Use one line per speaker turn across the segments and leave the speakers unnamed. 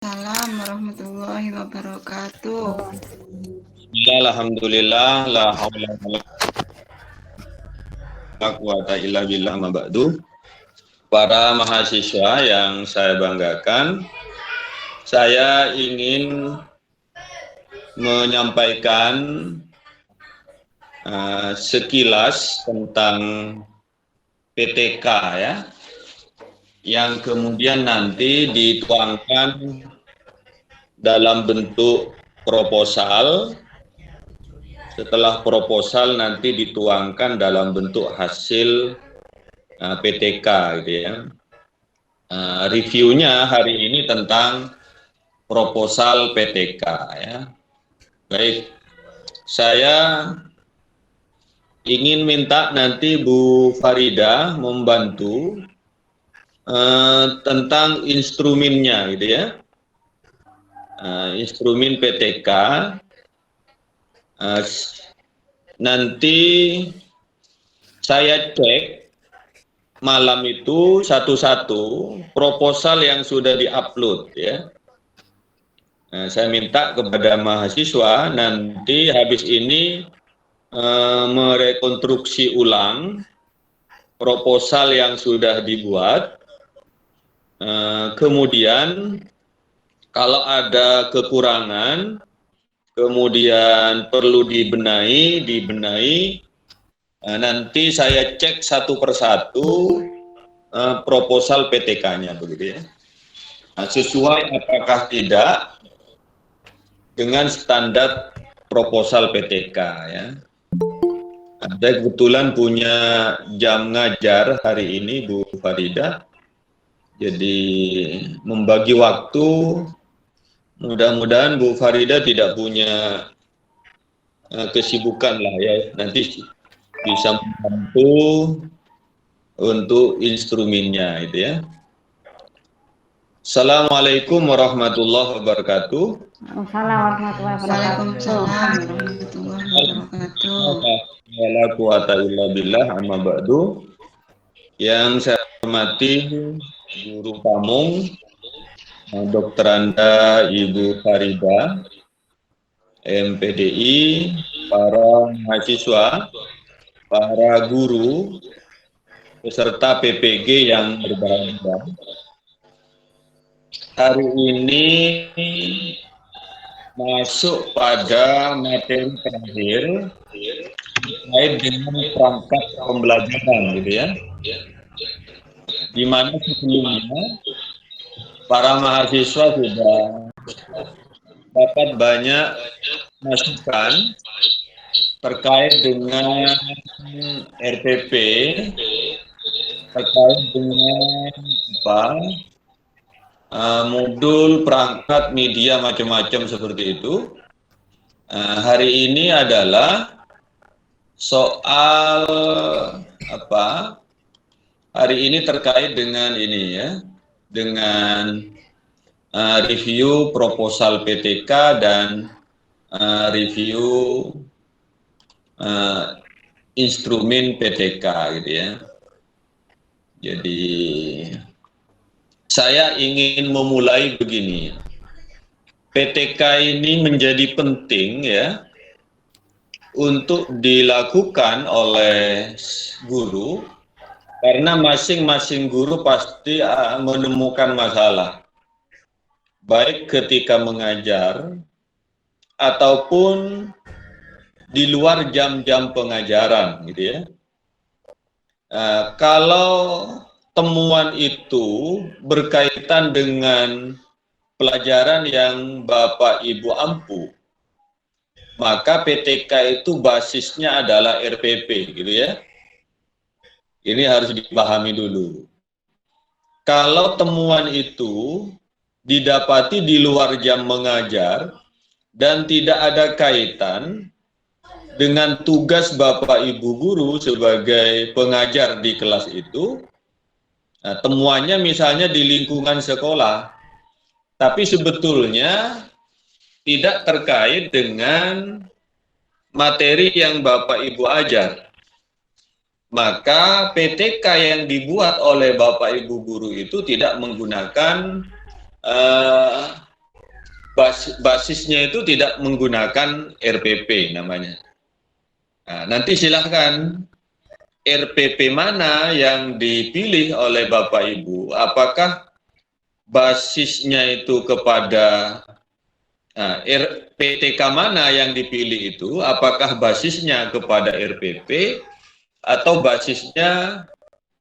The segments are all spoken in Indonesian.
Assalamualaikum warahmatullahi wabarakatuh.
Alhamdulillah, la haula wala quwata illa billah, amma ba'du. Para mahasiswa yang saya banggakan, saya ingin menyampaikan sekilas tentang PTK ya, yang kemudian nanti dituangkan dalam bentuk proposal. Setelah proposal nanti dituangkan dalam bentuk hasil PTK gitu ya. Reviewnya hari ini tentang proposal PTK ya. Baik, saya ingin minta nanti Bu Farida membantu tentang instrumennya gitu ya. Instrumen PTK. Nanti saya cek malam itu satu-satu proposal yang sudah diupload ya. Saya minta kepada mahasiswa nanti habis ini merekonstruksi ulang proposal yang sudah dibuat. Kemudian kalau ada kekurangan, kemudian perlu dibenahi, nanti saya cek satu persatu proposal PTK-nya begitu ya. Sesuai apakah tidak dengan standar proposal PTK ya. Saya kebetulan punya jam ngajar hari ini Bu Farida, jadi membagi waktu. Mudah-mudahan Bu Farida tidak punya kesibukan lah ya, nanti bisa membantu untuk instrumennya itu ya. Assalamualaikum warahmatullahi wabarakatuh.
Waalaikumsalam warahmatullahi wabarakatuh.
Wala quwata illa billah, amma ba'du. Yang saya hormati Guru Pamung, Dr. Anda Ibu Farida, MPDI, para mahasiswa, para guru, beserta PPG yang berbahagia. Hari ini masuk pada materi terakhir terkait dengan perangkat pembelajaran gitu ya. Di mana sebelumnya para mahasiswa sudah dapat banyak masukan terkait dengan RPP, terkait dengan modul perangkat media macam-macam seperti itu. Hari ini adalah soal hari ini terkait dengan ini ya, dengan review proposal PTK dan review instrumen PTK gitu ya. Jadi saya ingin memulai begini. PTK ini menjadi penting ya untuk dilakukan oleh guru, karena masing-masing guru pasti menemukan masalah, baik ketika mengajar ataupun di luar jam-jam pengajaran gitu ya. Kalau temuan itu berkaitan dengan pelajaran yang Bapak Ibu ampu, maka PTK itu basisnya adalah RPP gitu ya. Ini harus dipahami dulu. Kalau temuan itu didapati di luar jam mengajar dan tidak ada kaitan dengan tugas Bapak Ibu guru sebagai pengajar di kelas itu, temuannya misalnya di lingkungan sekolah, tapi sebetulnya tidak terkait dengan materi yang Bapak Ibu ajar, maka PTK yang dibuat oleh Bapak Ibu guru itu tidak menggunakan basisnya itu tidak menggunakan RPP namanya. Nah, nanti silahkan RPP mana yang dipilih oleh Bapak Ibu, apakah basisnya itu kepada RPTK mana yang dipilih itu, apakah basisnya kepada RPP atau basisnya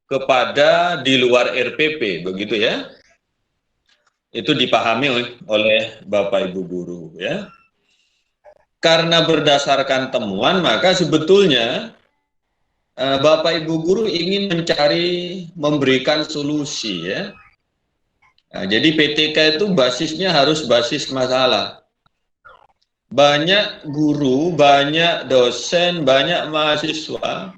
kepada di luar RPP, begitu ya? Itu dipahami oleh Bapak Ibu guru ya. Karena berdasarkan temuan, maka sebetulnya Bapak Ibu guru ingin memberikan solusi ya. Nah, jadi PTK itu basisnya harus basis masalah. Banyak guru, banyak dosen, banyak mahasiswa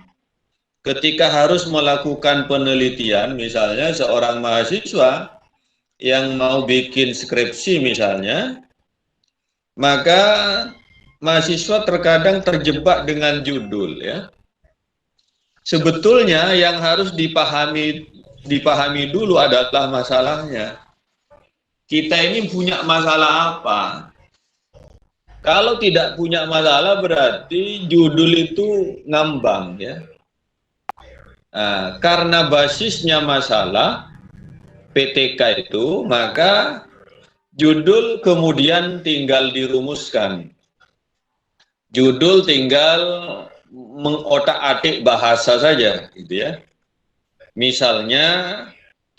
ketika harus melakukan penelitian, misalnya seorang mahasiswa yang mau bikin skripsi misalnya, maka mahasiswa terkadang terjebak dengan judul ya. Sebetulnya yang harus dipahami dulu adalah masalahnya. Kita ini punya masalah apa? Kalau tidak punya masalah berarti judul itu ngambang ya. Nah, karena basisnya masalah PTK itu, maka judul kemudian tinggal dirumuskan. Judul tinggal mengotak-atik bahasa saja, gitu ya. Misalnya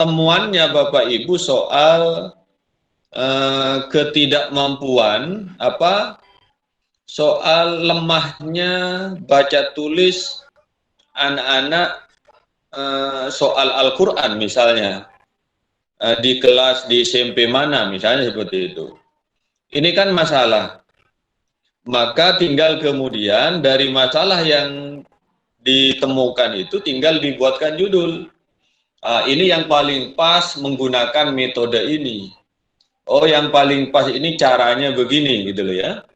temuannya Bapak Ibu soal ketidakmampuan soal lemahnya baca tulis anak-anak soal Al-Quran misalnya di kelas di SMP mana misalnya seperti itu. Ini kan masalah. Maka tinggal kemudian dari masalah yang ditemukan itu tinggal dibuatkan judul. Ini yang paling pas menggunakan metode ini. Oh, yang paling pas ini caranya begini gitu loh ya.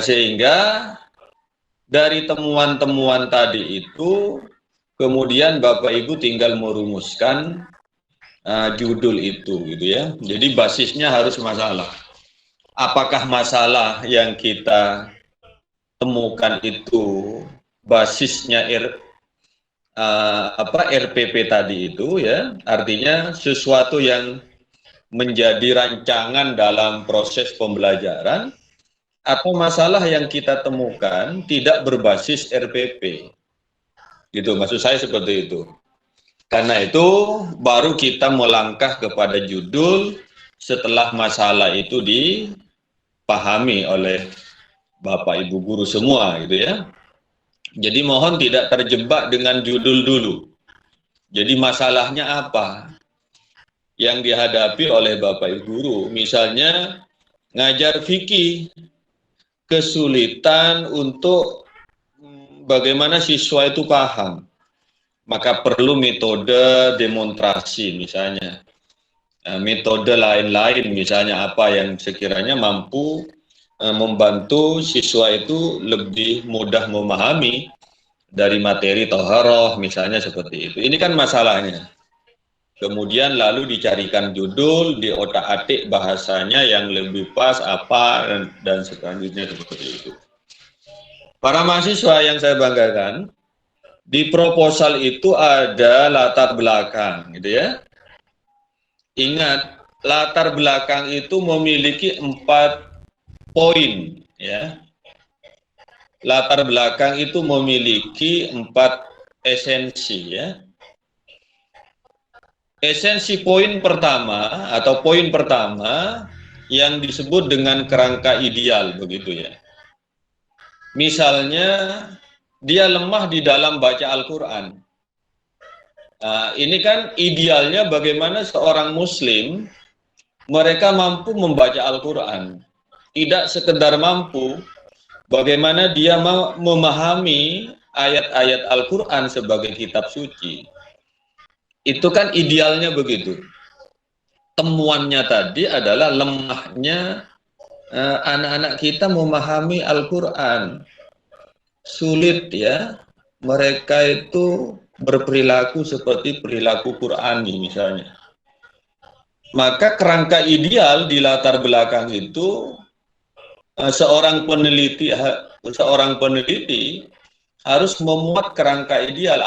Sehingga dari temuan-temuan tadi itu kemudian Bapak Ibu tinggal merumuskan judul itu gitu ya. Jadi basisnya harus masalah. Apakah masalah yang kita temukan itu basisnya RPP tadi itu ya, artinya sesuatu yang menjadi rancangan dalam proses pembelajaran, atau masalah yang kita temukan tidak berbasis RPP. Gitu, maksud saya seperti itu. Karena itu baru kita melangkah kepada judul setelah masalah itu dipahami oleh Bapak Ibu guru semua gitu ya. Jadi mohon tidak terjebak dengan judul dulu. Jadi masalahnya apa yang dihadapi oleh Bapak Ibu guru? Misalnya ngajar fikih, kesulitan untuk bagaimana siswa itu paham. Maka perlu metode demonstrasi misalnya. Metode lain-lain misalnya apa yang sekiranya mampu membantu siswa itu lebih mudah memahami dari materi toharoh misalnya seperti itu. Ini kan masalahnya. Kemudian lalu dicarikan judul, diotak-atik bahasanya yang lebih pas apa dan selanjutnya seperti itu. Para mahasiswa yang saya banggakan, di proposal itu ada latar belakang, gitu ya. Ingat, latar belakang itu memiliki 4 poin, ya. Latar belakang itu memiliki 4 esensi, ya. Esensi poin pertama atau poin pertama yang disebut dengan kerangka ideal, begitu ya. Misalnya dia lemah di dalam baca Al-Quran. Ini kan idealnya bagaimana seorang Muslim mereka mampu membaca Al-Quran. Tidak sekedar mampu, bagaimana dia memahami ayat-ayat Al-Quran sebagai kitab suci. Itu kan idealnya begitu. Temuannya tadi adalah lemahnya anak-anak kita memahami Al-Quran. Sulit ya, mereka itu berperilaku seperti perilaku Qurani misalnya. maka kerangka ideal di latar belakang itu seorang peneliti harus memuat kerangka ideal.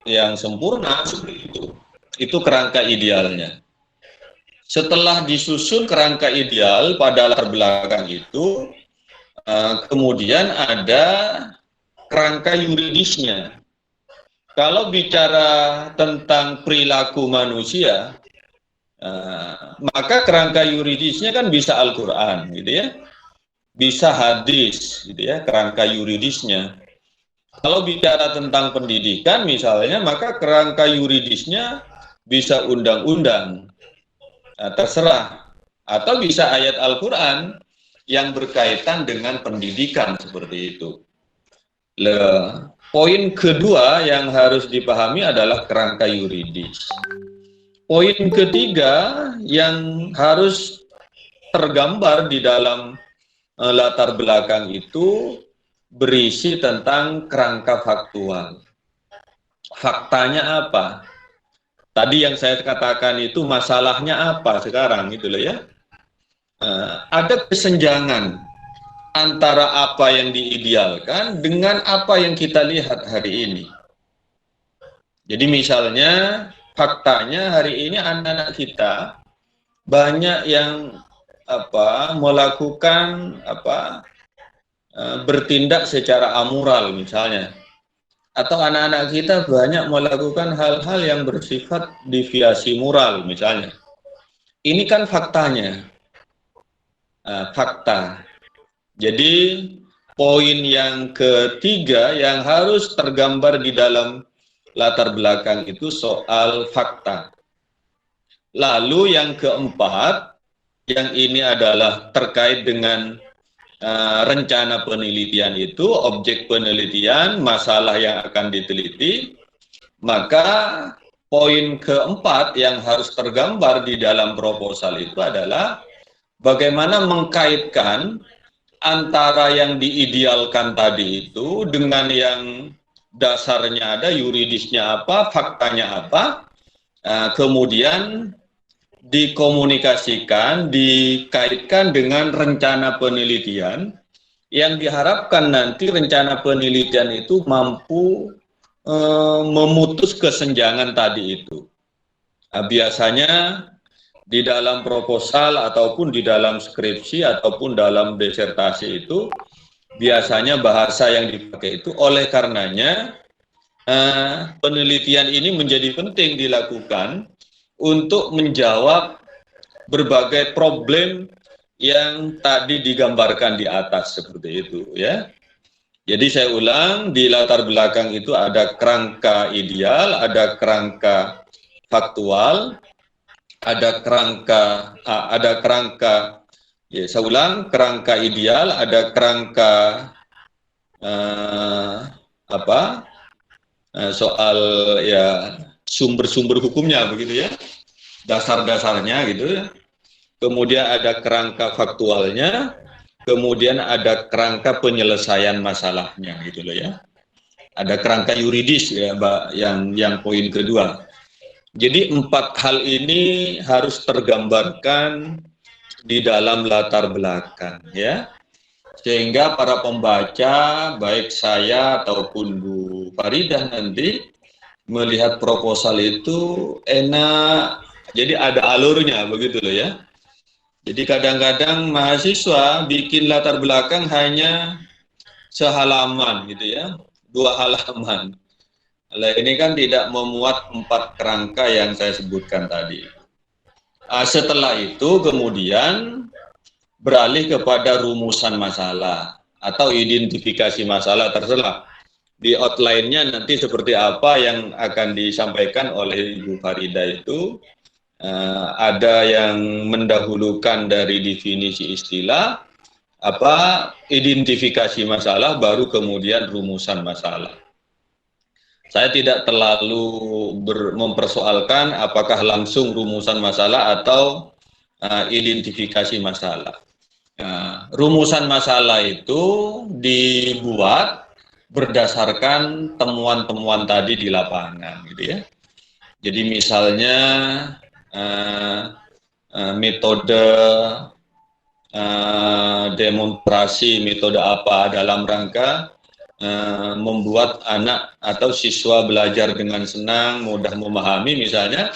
Yang sempurna seperti itu kerangka idealnya. Setelah disusun kerangka ideal pada latar belakang itu, kemudian ada kerangka yuridisnya. Kalau bicara tentang perilaku manusia, maka kerangka yuridisnya kan bisa Al-Quran, gitu ya, bisa hadis, gitu ya, kerangka yuridisnya. Kalau bicara tentang pendidikan misalnya, maka kerangka yuridisnya bisa undang-undang, terserah, atau bisa ayat Al-Quran yang berkaitan dengan pendidikan seperti itu. Poin kedua yang harus dipahami adalah kerangka yuridis. Poin ketiga yang harus tergambar di dalam latar belakang itu berisi tentang kerangka faktual. Faktanya apa? Tadi yang saya katakan itu masalahnya apa sekarang gitu loh ya. Ada kesenjangan antara apa yang diidealkan dengan apa yang kita lihat hari ini. Jadi misalnya faktanya hari ini anak-anak kita banyak yang melakukan bertindak secara amoral misalnya, atau anak-anak kita banyak melakukan hal-hal yang bersifat deviasi moral misalnya. Ini kan faktanya, fakta. Jadi poin yang ketiga yang harus tergambar di dalam latar belakang itu soal fakta. Lalu yang keempat, yang ini adalah terkait dengan rencana penelitian itu, objek penelitian, masalah yang akan diteliti, maka poin keempat yang harus tergambar di dalam proposal itu adalah bagaimana mengkaitkan antara yang diidealkan tadi itu dengan yang dasarnya ada, yuridisnya apa, faktanya apa, kemudian dikomunikasikan, dikaitkan dengan rencana penelitian yang diharapkan nanti rencana penelitian itu mampu memutus kesenjangan tadi itu. Biasanya di dalam proposal ataupun di dalam skripsi ataupun dalam disertasi itu biasanya bahasa yang dipakai itu, oleh karenanya penelitian ini menjadi penting dilakukan untuk menjawab berbagai problem yang tadi digambarkan di atas seperti itu ya. Jadi saya ulang, di latar belakang itu ada kerangka ideal, ada kerangka faktual, ada kerangka ya, saya ulang, kerangka ideal, ada kerangka soal ya sumber-sumber hukumnya begitu ya, dasar-dasarnya gitu ya. Kemudian ada kerangka faktualnya, kemudian ada kerangka penyelesaian masalahnya gitu loh ya. Ada kerangka yuridis ya, Mbak, yang poin kedua. Jadi 4 hal ini harus tergambarkan di dalam latar belakang ya. Sehingga para pembaca, baik saya ataupun Bu Faridah nanti melihat proposal itu enak, jadi ada alurnya begitu loh ya. Jadi kadang-kadang mahasiswa bikin latar belakang hanya sehalaman gitu ya, 2 halaman. Nah, ini kan tidak memuat 4 kerangka yang saya sebutkan tadi. Setelah itu kemudian beralih kepada rumusan masalah atau identifikasi masalah, terserah. Di outline-nya nanti seperti apa yang akan disampaikan oleh Ibu Farida itu, ada yang mendahulukan dari definisi istilah, identifikasi masalah, baru kemudian rumusan masalah. Saya tidak terlalu mempersoalkan apakah langsung rumusan masalah atau identifikasi masalah. Nah, rumusan masalah itu dibuat berdasarkan temuan-temuan tadi di lapangan, gitu ya. Jadi misalnya eh, metode demonstrasi metode apa dalam rangka membuat anak atau siswa belajar dengan senang, mudah memahami misalnya.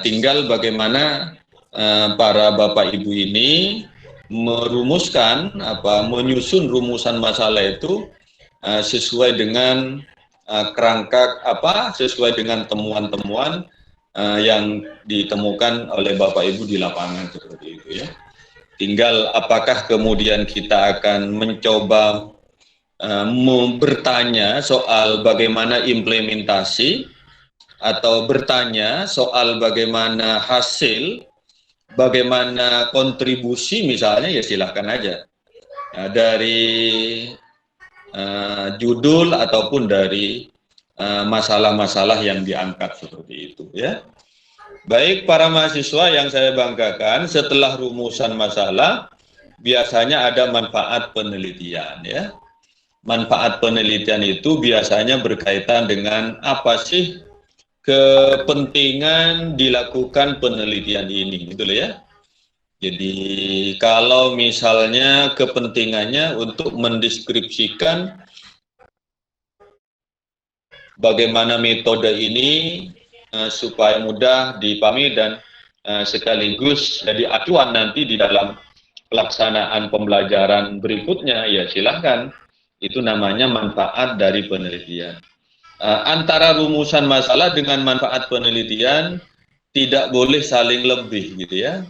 Tinggal bagaimana para bapak ibu ini merumuskan menyusun rumusan masalah itu sesuai dengan kerangka sesuai dengan temuan-temuan yang ditemukan oleh bapak ibu di lapangan seperti itu ya. Tinggal apakah kemudian kita akan mencoba bertanya soal bagaimana implementasi atau bertanya soal bagaimana hasil, bagaimana kontribusi misalnya, ya silahkan aja. Dari judul ataupun dari masalah-masalah yang diangkat seperti itu ya. Baik para mahasiswa yang saya banggakan, setelah rumusan masalah biasanya ada manfaat penelitian ya. Manfaat penelitian itu biasanya berkaitan dengan apa sih kepentingan dilakukan penelitian ini, gitu loh ya. Jadi kalau misalnya kepentingannya untuk mendeskripsikan bagaimana metode ini supaya mudah dipahami dan sekaligus jadi acuan nanti di dalam pelaksanaan pembelajaran berikutnya, ya silahkan. Itu namanya manfaat dari penelitian. Antara rumusan masalah dengan manfaat penelitian tidak boleh saling lebih gitu ya.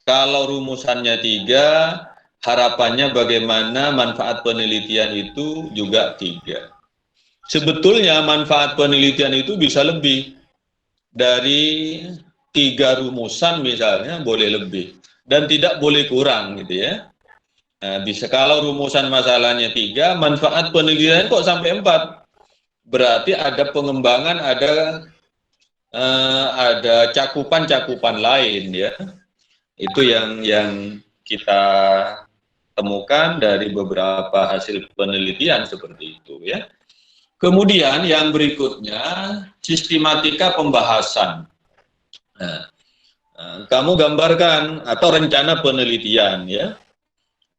Kalau rumusannya 3, harapannya bagaimana manfaat penelitian itu juga 3. Sebetulnya manfaat penelitian itu bisa lebih dari 3 rumusan misalnya, boleh lebih dan tidak boleh kurang gitu ya. Bisa kalau rumusan masalahnya 3, manfaat penelitian kok sampai 4. Berarti ada pengembangan, ada cakupan-cakupan lain ya. Itu yang kita temukan dari beberapa hasil penelitian seperti itu ya. Kemudian yang berikutnya sistematika pembahasan. Nah, kamu gambarkan atau rencana penelitian ya.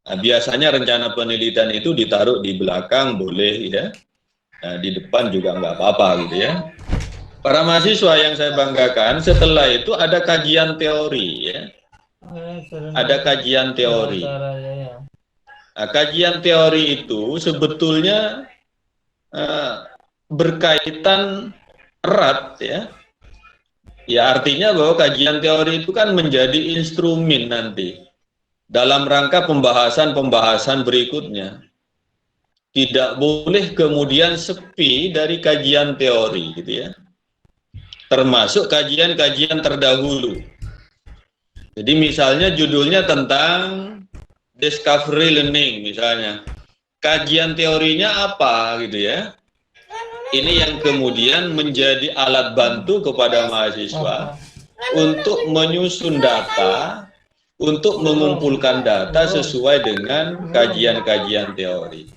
Nah, biasanya rencana penelitian itu ditaruh di belakang boleh ya. Nah, di depan juga nggak apa-apa gitu ya. Para mahasiswa yang saya banggakan, setelah itu ada kajian teori ya. Ada kajian teori. Nah, kajian teori itu sebetulnya berkaitan erat ya. Ya artinya bahwa kajian teori itu kan menjadi instrumen nanti dalam rangka pembahasan-pembahasan berikutnya. Tidak boleh kemudian sepi dari kajian teori gitu ya. Termasuk kajian-kajian terdahulu. Jadi misalnya judulnya tentang discovery learning misalnya. Kajian teorinya apa gitu ya. Ini yang kemudian menjadi alat bantu kepada mahasiswa untuk menyusun data, untuk mengumpulkan data sesuai dengan kajian-kajian teori.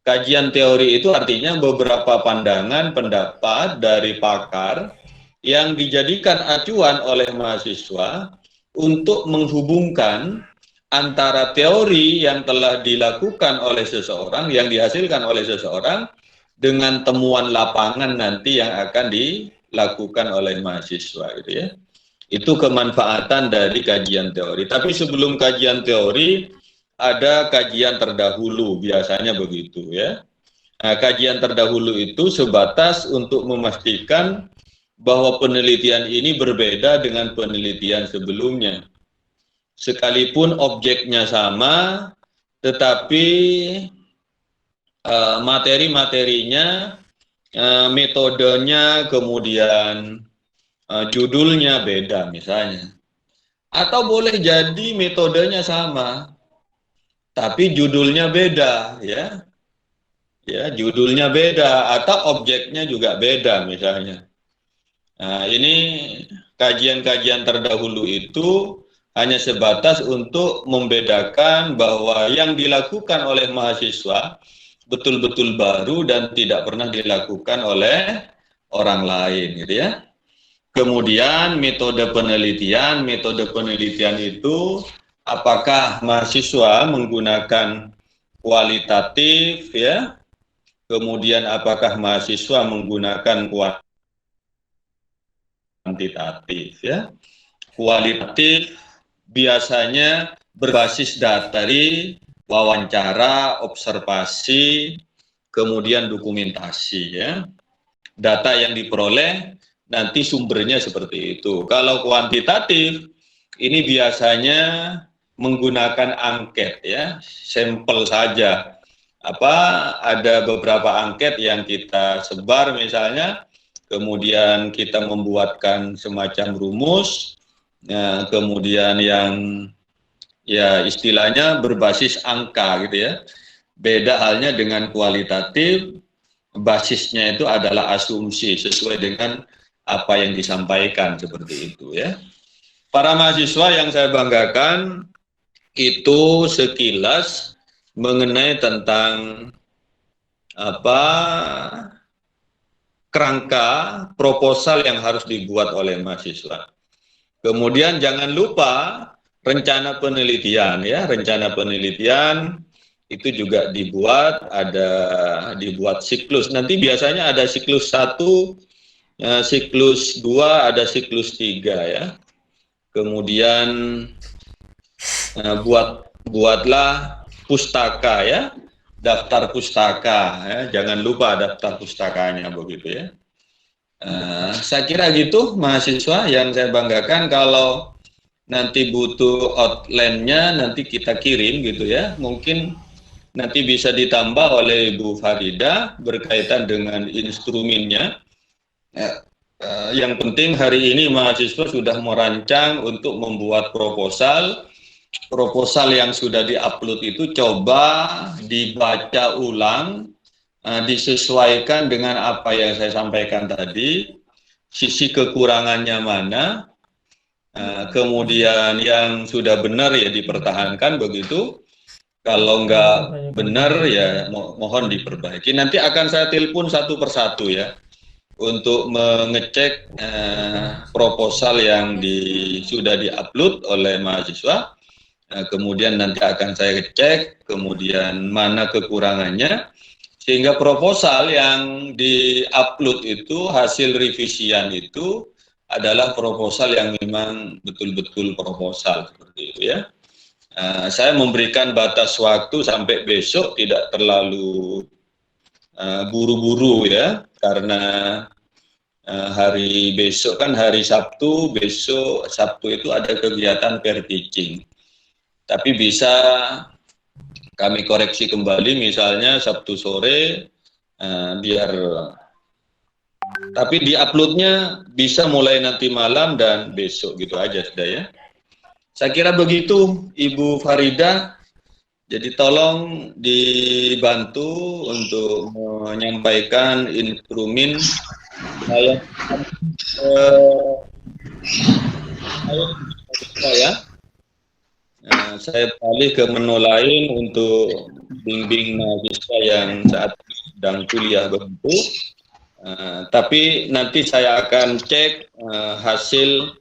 Kajian teori itu artinya beberapa pandangan, pendapat dari pakar yang dijadikan acuan oleh mahasiswa untuk menghubungkan antara teori yang telah dilakukan oleh seseorang, yang dihasilkan oleh seseorang, dengan temuan lapangan nanti yang akan dilakukan oleh mahasiswa gitu ya. Itu kemanfaatan dari kajian teori. Tapi sebelum kajian teori ada kajian terdahulu, biasanya begitu ya. Nah, kajian terdahulu itu sebatas untuk memastikan bahwa penelitian ini berbeda dengan penelitian sebelumnya. Sekalipun objeknya sama, tetapi materi-materinya, metodenya, kemudian judulnya beda misalnya. Atau boleh jadi metodenya sama, tapi judulnya beda ya. Ya, judulnya beda atau objeknya juga beda misalnya. Nah, ini kajian-kajian terdahulu itu hanya sebatas untuk membedakan bahwa yang dilakukan oleh mahasiswa betul-betul baru dan tidak pernah dilakukan oleh orang lain, gitu ya. Kemudian metode penelitian itu apakah mahasiswa menggunakan kualitatif, ya, kemudian apakah mahasiswa menggunakan kuantitatif, ya. Kualitatif biasanya berbasis data dari wawancara, observasi, kemudian dokumentasi, ya. Data yang diperoleh nanti sumbernya seperti itu. Kalau kuantitatif ini biasanya menggunakan angket, ya, sampel saja. Ada beberapa angket yang kita sebar misalnya, kemudian kita membuatkan semacam rumus, kemudian yang ya istilahnya berbasis angka, gitu ya. Beda halnya dengan kualitatif, basisnya itu adalah asumsi sesuai dengan apa yang disampaikan, seperti itu, ya. Para mahasiswa yang saya banggakan itu sekilas mengenai tentang kerangka proposal yang harus dibuat oleh mahasiswa. Kemudian jangan lupa rencana penelitian, ya. Rencana penelitian itu juga dibuat siklus. Nanti biasanya ada siklus 1, siklus 2, ada siklus 3, ya. Kemudian buatlah pustaka, ya. Daftar pustaka, ya. Jangan lupa daftar pustakanya, begitu, ya. Saya kira gitu mahasiswa yang saya banggakan. Kalau nanti butuh outline-nya nanti kita kirim, gitu ya. Mungkin nanti bisa ditambah oleh Ibu Farida berkaitan dengan instrumennya. Yang penting hari ini mahasiswa sudah merancang untuk membuat proposal yang sudah diupload itu coba dibaca ulang, disesuaikan dengan apa yang saya sampaikan tadi, sisi kekurangannya mana, kemudian yang sudah benar ya dipertahankan, begitu. Kalau nggak benar ya mohon diperbaiki. Nanti akan saya telepon satu persatu, ya, untuk mengecek proposal yang sudah diupload oleh mahasiswa. Kemudian nanti akan saya cek, kemudian mana kekurangannya, sehingga proposal yang diupload itu, hasil revisian itu adalah proposal yang memang betul-betul proposal, seperti itu, ya. Saya memberikan batas waktu sampai besok, tidak terlalu buru-buru, ya, karena hari besok kan hari Sabtu, besok Sabtu itu ada kegiatan pair teaching. Tapi bisa kami koreksi kembali, misalnya Sabtu sore, tapi di uploadnya bisa mulai nanti malam dan besok, gitu aja sudah, ya. Saya kira begitu Ibu Farida. Jadi tolong dibantu untuk menyampaikan instrumen saya saya beralih ke menu lain untuk bimbing mahasiswa yang saat ini sedang kuliah, begitu. Tapi nanti saya akan cek hasil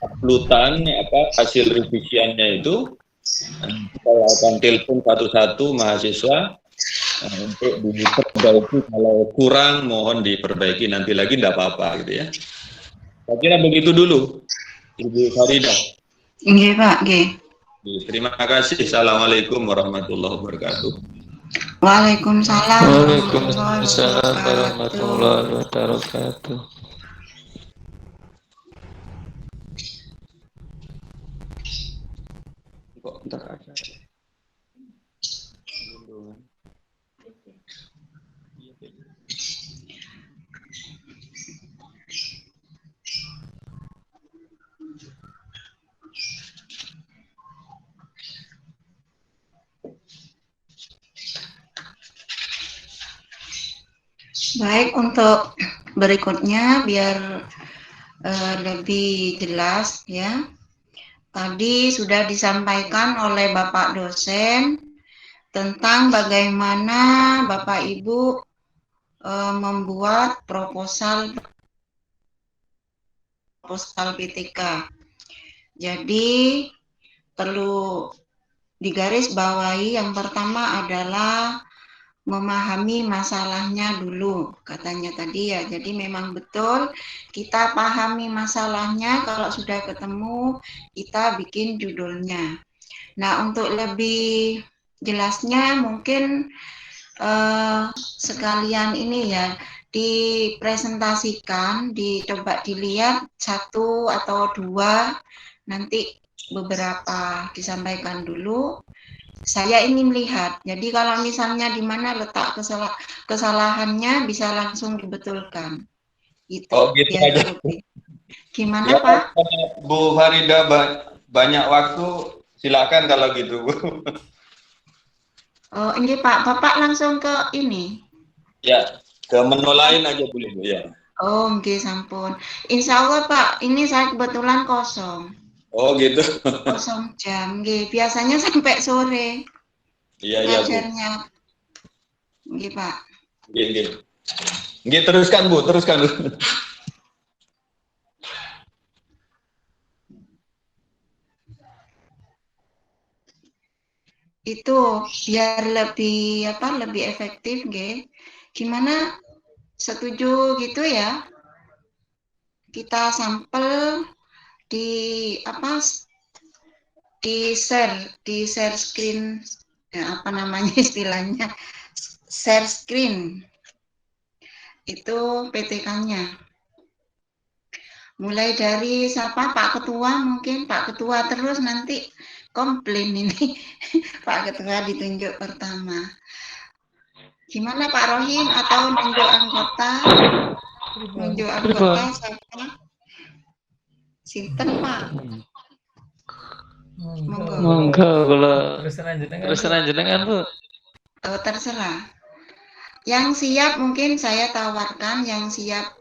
uploadan, hasil revisiannya itu. Saya akan telepon satu-satu mahasiswa untuk diperbaiki. Kalau kurang mohon diperbaiki, nanti lagi tidak apa-apa, gitu, ya. Saya kira begitu dulu, Ibu Farida.
Nggih, Pak, nggih.
Terima kasih. Assalamualaikum warahmatullahi wabarakatuh.
Waalaikumsalam
warahmatullahi wabarakatuh.
Kok entar aja.
Baik, untuk berikutnya biar lebih jelas, ya. tadi sudah disampaikan oleh Bapak dosen tentang bagaimana Bapak Ibu membuat proposal PTK. Jadi perlu digarisbawahi, yang pertama adalah memahami masalahnya dulu, katanya tadi ya. Jadi memang betul kita pahami masalahnya, kalau sudah ketemu kita bikin judulnya. Nah, untuk lebih jelasnya mungkin sekalian ini ya dipresentasikan, dicoba dilihat satu atau dua, nanti beberapa disampaikan dulu. Saya ingin lihat. Jadi kalau misalnya di mana letak kesalahannya bisa langsung dibetulkan. Itu
Oh gitu
biar
aja.
lebih. Gimana
Ya,
Pak?
Bu Farida banyak waktu, silakan kalau gitu Bu.
Oh, ini Pak, Bapak langsung ke ini.
Ya, ke menu lain aja boleh Bu ya.
Oh, nggih sampun. Insya Allah Pak, ini saya kebetulan kosong.
Oh gitu.
Kosong jam, nggih. Biasanya sampai sore
Iya iya Bu.
ngajarnya. Nggih Pak.
Nggih nggih. Nggih, teruskan Bu, teruskan Bu.
Itu biar lebih efektif, nggih. Gimana? Setuju gitu ya? Kita sampel di di share screen, ya, apa namanya istilahnya, share screen itu PTK-nya. Mulai dari siapa, Pak Ketua, mungkin Pak Ketua, terus nanti komplain ini Pak Ketua ditunjuk pertama. Gimana Pak Rohim, atau nunjuk anggota? Nunjuk anggota siapa? Sinten Pak?
Monggo kalau terus jenengan Bu.
Terserah. Yang siap mungkin saya tawarkan, yang siap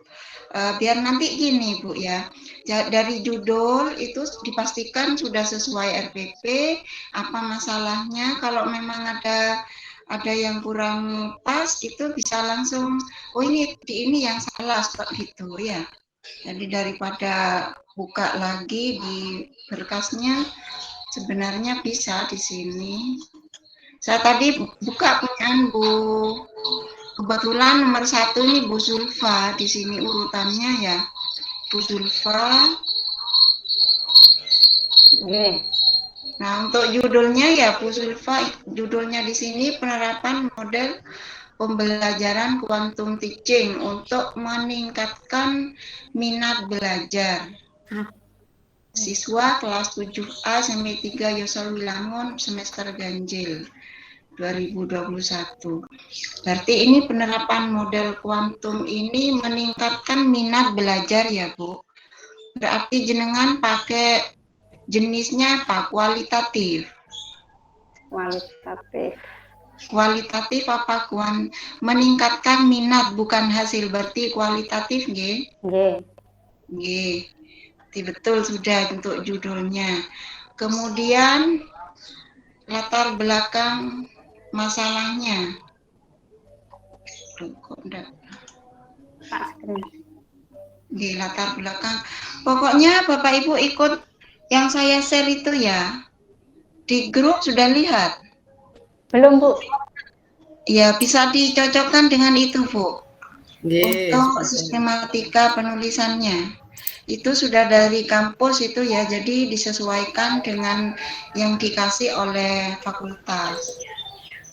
biar nanti gini Bu ya. Dari judul itu dipastikan sudah sesuai RPP, apa masalahnya. Kalau memang ada yang kurang pas, itu bisa langsung, oh ini yang salah gitu ya. Jadi daripada buka lagi di berkasnya, sebenarnya bisa di sini. Saya tadi buka punyaan Bu, kebetulan nomor 1 ini Bu Zulfa, di sini urutannya ya Bu Zulfa. Nah, untuk judulnya ya Bu Zulfa, judulnya di sini penerapan model pembelajaran quantum teaching untuk meningkatkan minat belajar siswa kelas 7A sampai 3 Yosawilangun semester ganjil 2021. Berarti ini penerapan model kuantum ini meningkatkan minat belajar ya Bu. Berarti jenengan pakai jenisnya apa? Kualitatif. Kualitatif apa meningkatkan minat bukan hasil, berarti kualitatif nggih? Nggih. Betul sudah untuk judulnya. Kemudian latar belakang masalahnya. Kok enggak? Di latar belakang. Pokoknya Bapak Ibu ikut yang saya share itu ya. Di grup sudah lihat?
Belum Bu.
Ya, bisa dicocokkan dengan itu Bu.
Yes.
Untuk sistematika penulisannya. Itu sudah dari kampus itu ya, jadi disesuaikan dengan yang dikasih oleh fakultas.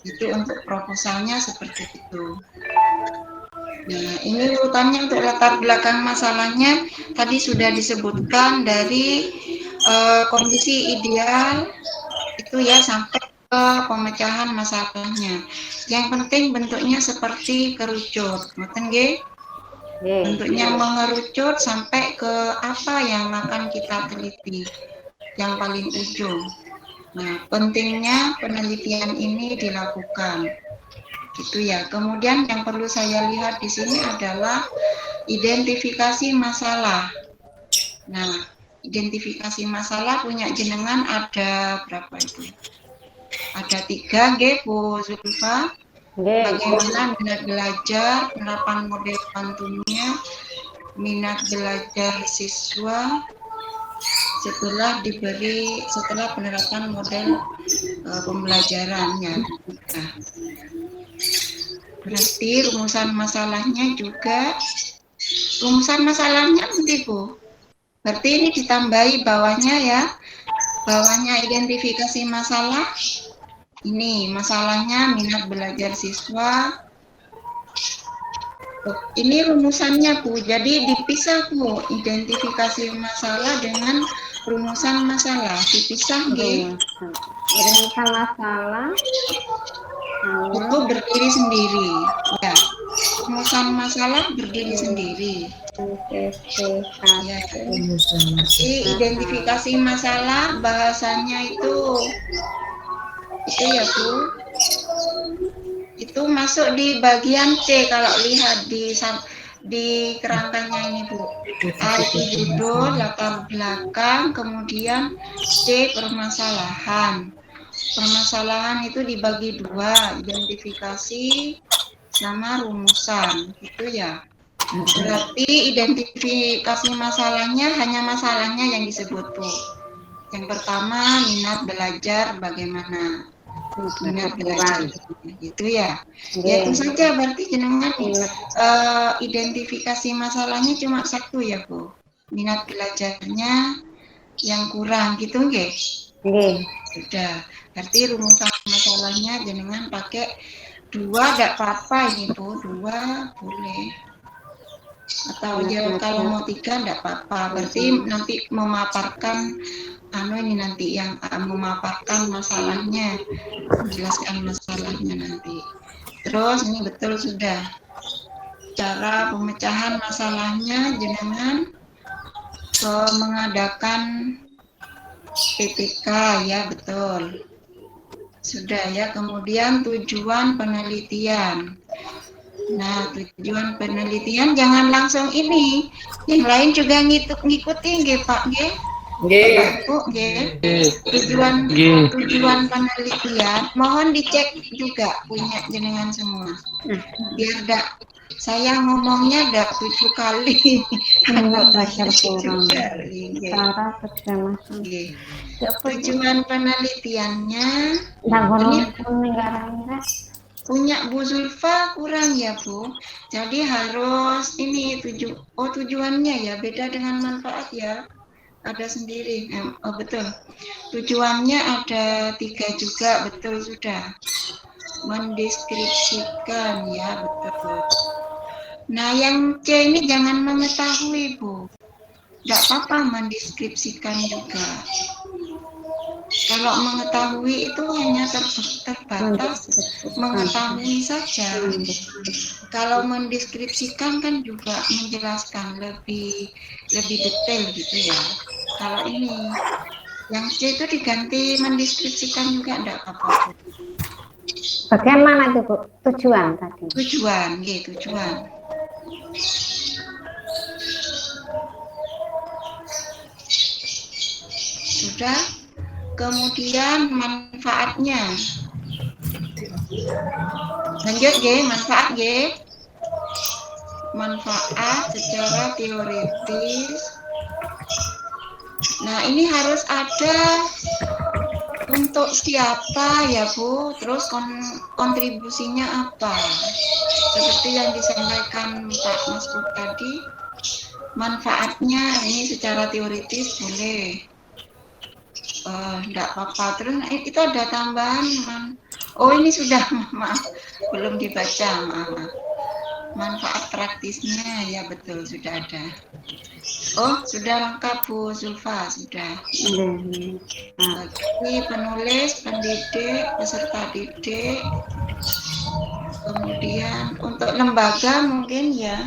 Itu untuk proposalnya seperti itu. Nah, ini urutannya untuk latar belakang masalahnya tadi sudah disebutkan dari kondisi ideal itu ya sampai ke pemecahan masalahnya. Yang penting bentuknya seperti kerucut, ngoten nggih? Bentuknya mengerucut sampai ke apa yang akan kita teliti, yang paling ujung. Nah, pentingnya penelitian ini dilakukan. Gitu ya. Kemudian yang perlu saya lihat di sini adalah identifikasi masalah. Nah, identifikasi masalah punya jenengan ada berapa itu? Ada 3, nggih Bu Zulfa. Bagaimana minat belajar, penerapan model pantunnya, minat belajar siswa setelah penerapan model pembelajarannya. Nah, berarti rumusan masalahnya nanti Bu. Berarti ini ditambahi bawahnya ya. Bawahnya identifikasi masalah. Ini masalahnya minat belajar siswa. Ini rumusannya Bu. Jadi dipisah Bu, identifikasi masalah dengan rumusan masalah. Dipisah nggih.
Rumusan masalah
itu berdiri sendiri. Ya. Rumusan masalah berdiri sendiri. Ya. Identifikasi masalah bahasanya itu ya Bu, itu masuk di bagian C kalau lihat di kerangkanya ini Bu. A itu judul, latar belakang, kemudian C permasalahan. Permasalahan itu dibagi 2, identifikasi sama rumusan, gitu ya. Berarti identifikasi masalahnya hanya masalahnya yang disebut Bu. Yang pertama minat belajar bagaimana? Minat belajar gitu ya. Ya itu saja berarti jenengan identifikasi masalahnya cuma 1 ya Bu. Minat belajarnya yang kurang gitu nggih?
Nggih.
Sudah. Berarti rumusan masalahnya jenengan pakai 2 enggak apa-apa ini Bu, 2 boleh. Atau ya kalau mau 3 enggak apa-apa. Berarti nanti memaparkan ini nanti yang memaparkan masalahnya, menjelaskan masalahnya nanti. Terus ini betul sudah. Cara pemecahan masalahnya jenengan mengadakan PPK ya, betul. Sudah ya, kemudian tujuan penelitian. Nah, tujuan penelitian jangan langsung ini. Yang lain juga ngikutin nggih Pak nggih. Tujuan penelitian mohon dicek juga punya jenengan semua. Biar enggak saya ngomongnya enggak 7 kali.
Belajar kurang. Cara
Tujuan penelitiannya ini punya Bu Zulfa kurang ya Bu. Jadi harus ini tujuannya ya beda dengan manfaat ya. Ada sendiri, betul. Tujuannya ada 3 juga, betul sudah. Mendeskripsikan ya, betul. Nah yang C ini jangan mengetahui Bu. Tidak apa-apa mendeskripsikan juga. Kalau mengetahui itu hanya terbatas mengetahui saja. Kalau mendeskripsikan kan juga menjelaskan lebih detail gitu ya. Kalau ini yang C itu diganti mendeskripsikan juga enggak apa-apa.
Bagaimana itu Bu? Tujuan tadi.
Tujuan, tujuan. Sudah. Kemudian manfaatnya. Lanjut manfaat manfaat secara teoritis. Nah, ini harus ada untuk siapa ya Bu, terus kontribusinya apa. Seperti yang disampaikan Pak Maskur tadi, manfaatnya ini secara teoritis boleh. Enggak apa-apa. Terus itu ada tambahan. Ini sudah, maaf, belum dibaca, maaf. Manfaat praktisnya ya betul sudah ada. Sudah lengkap Bu Zulfa, sudah. Bagi penulis, pendidik, peserta didik. Kemudian untuk lembaga mungkin ya.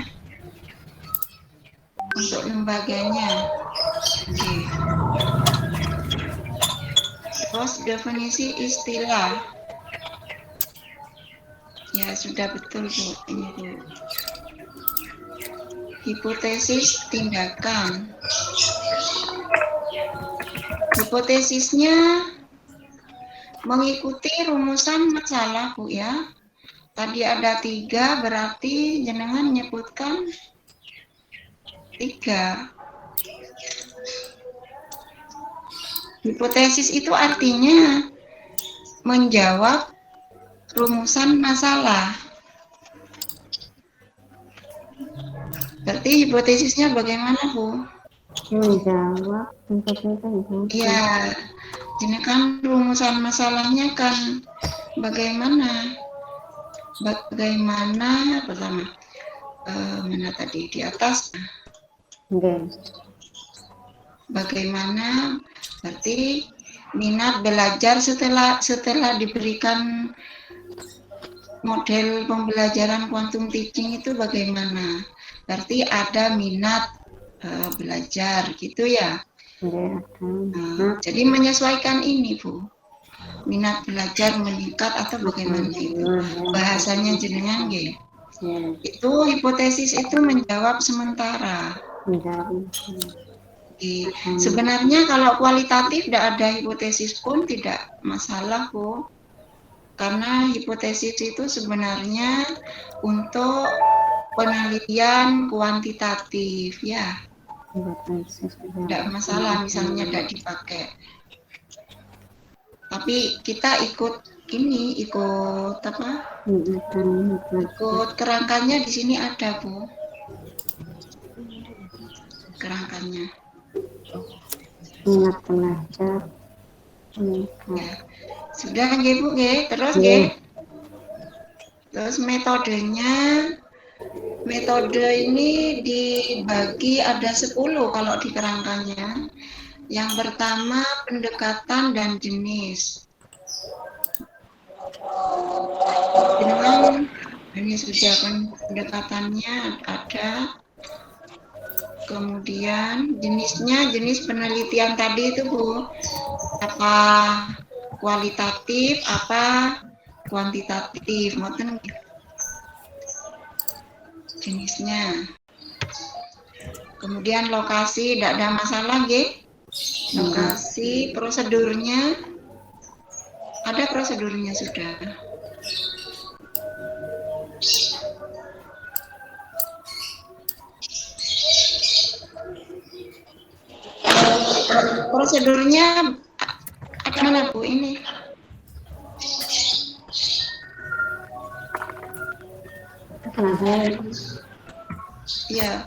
Untuk lembaganya. Terus definisi istilah. Ya sudah betul Bu, ini Bu. Hipotesis tindakan. Hipotesisnya mengikuti rumusan masalah, Bu ya. Tadi ada 3, berarti jenengan menyebutkan 3. Hipotesis itu artinya menjawab rumusan masalah. Berarti hipotesisnya bagaimana, Bu?
Menjawab hipotesis.
Ya, jenengan rumusan masalahnya kan bagaimana? Bagaimana pertama? Mana tadi di atas?
Oke.
Bagaimana? Berarti minat belajar setelah diberikan model pembelajaran quantum teaching itu bagaimana? Berarti ada minat belajar gitu ya. Jadi menyesuaikan ini, Bu. Minat belajar meningkat atau bagaimana itu? Bahasanya jenengan nggih. Itu hipotesis itu menjawab sementara. Sebenarnya kalau kualitatif tidak ada hipotesis pun tidak masalah, Bu. Karena hipotesis itu sebenarnya untuk penelitian kuantitatif ya. Tidak masalah misalnya tidak dipakai. Tapi kita ikut apa? Ikut kerangkanya di sini ada, Bu. Kerangkanya.
Minat belajar.
Ya. Sudah nggih, Bu nggih. Terus nggih. Terus metode ini dibagi ada 10 kalau di kerangkanya. Yang pertama pendekatan dan jenis. Ini sudah kan pendekatannya ada. Kemudian jenis penelitian tadi itu, Bu. Apa kualitatif, apa kuantitatif, ngoten jenisnya. Kemudian lokasi, tidak ada masalah, nggih. Lokasi, prosedurnya, ada prosedurnya sudah. Prosedurnya ada mana, Bu? Ini. Ya,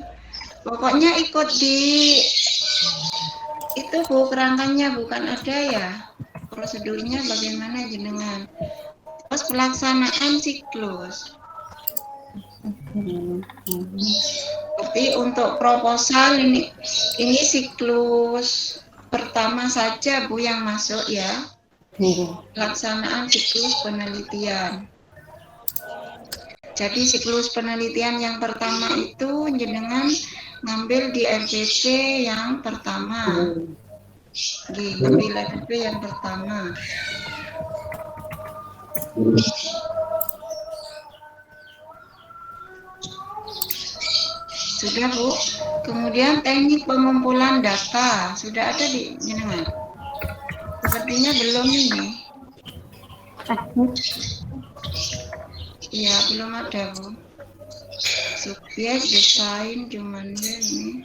pokoknya ikut di itu, Bu, kerangkanya bukan ada ya. Prosedurnya bagaimana jenengan. Terus pelaksanaan siklus. Tapi untuk proposal ini siklus pertama saja, Bu, yang masuk ya. Pelaksanaan siklus penelitian. Jadi siklus penelitian yang pertama itu jenengan ngambil di LPP yang pertama. Ngambil LPP yang pertama. Sudah, Bu. Kemudian teknik pengumpulan data sudah ada di jenengan. Sepertinya belum ini. Iya, belum ada, Bu. Subjek, desain, cuman ini.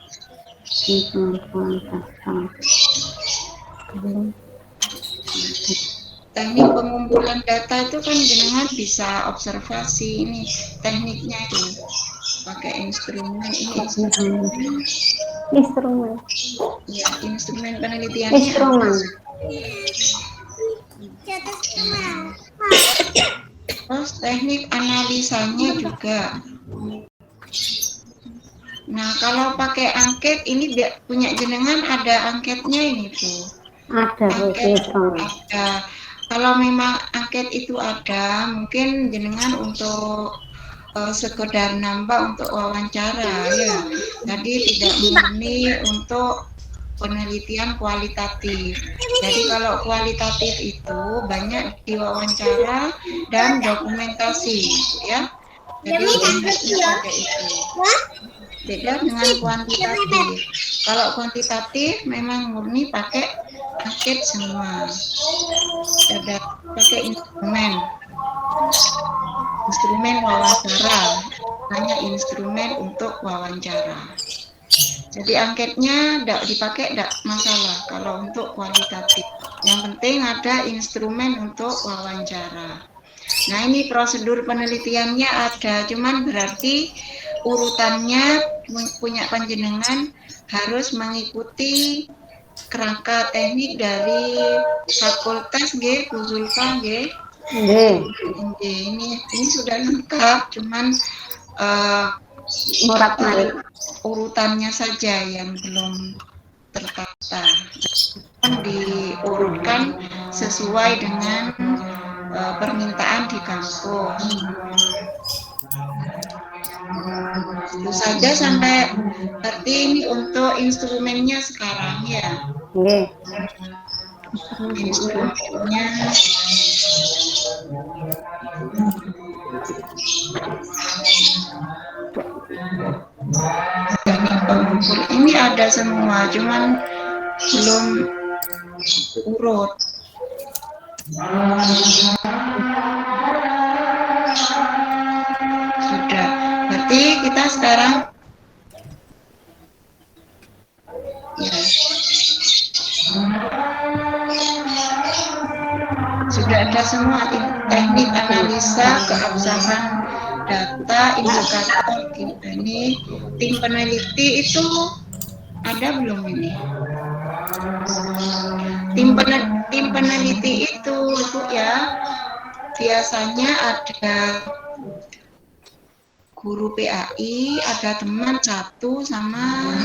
Teknik pengumpulan data itu kan jenengan bisa observasi ini tekniknya itu. Pakai instrumen ini
Instrumen.
Ya, instrumen penelitiannya.
Instrumen.
Terus teknik analisanya juga. Nah, kalau pakai angket ini punya jenengan ada angketnya ini, Bu.
Ada, Bu.
Ada. Kalau memang angket itu ada, mungkin jenengan untuk sekedar nambah untuk wawancara ya. Jadi tidak murni untuk penelitian kualitatif. Jadi kalau kualitatif itu banyak diwawancara dan dokumentasi, ya. Jadi pakai itu. Beda dengan kuantitatif. Kalau kuantitatif memang murni pakai angket semua. Ada pakai instrumen wawancara, hanya instrumen untuk wawancara. Jadi angketnya tidak dipakai, tidak masalah kalau untuk kualitatif. Yang penting ada instrumen untuk wawancara. Nah, ini prosedur penelitiannya ada, cuman berarti urutannya punya panjenengan harus mengikuti kerangka teknik dari fakultas G, Bu Zulfa G. Ini sudah lengkap, cuman urutannya saja yang belum tertata. Diurutkan sesuai dengan permintaan di kampus. Itu saja sampai berarti ini untuk instrumennya sekarang ya. Instrumennya ini ada semua, cuman belum urut. Sudah, berarti kita sekarang ya sudah ada semua teknik analisa keabsahan data, indikator. Ini tim peneliti itu ada belum ini? Tim peneliti itu ya biasanya ada guru PAI, ada teman satu sama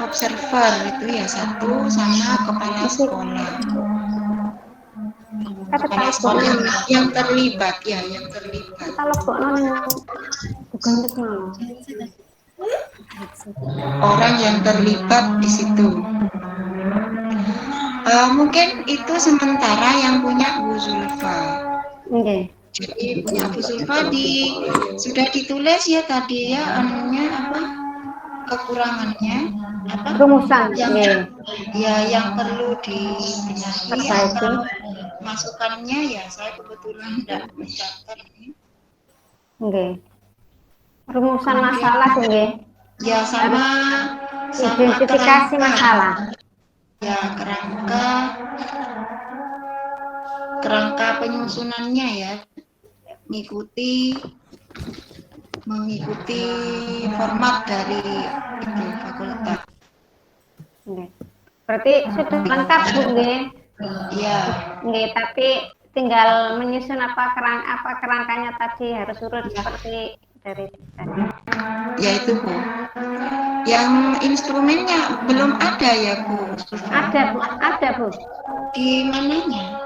observer itu ya satu sama kepala sekolah. Kepala sekolah yang terlibat ya, yang terlibat. Orang yang terlibat di situ. Mungkin itu sementara yang punya Bu Zulfa. Jadi punya Bu Zulfa sudah ditulis ya tadi ya anunya apa kekurangannya apa rumusan yang perlu dibenahi atau masukannya ya saya kebetulan tidak mencatat ini.
Rumusan masalah
ya sama
identifikasi masalah.
Ya kerangka penyusunannya ya mengikuti format dari itu fakultas.
Berarti sudah lengkap Bu
Iya.
Tapi tinggal menyusun apa kerangkanya tadi harus urut seperti dari tadi.
Ya itu Bu. Yang instrumennya belum ada ya Bu?
Ada Bu.
Di mananya?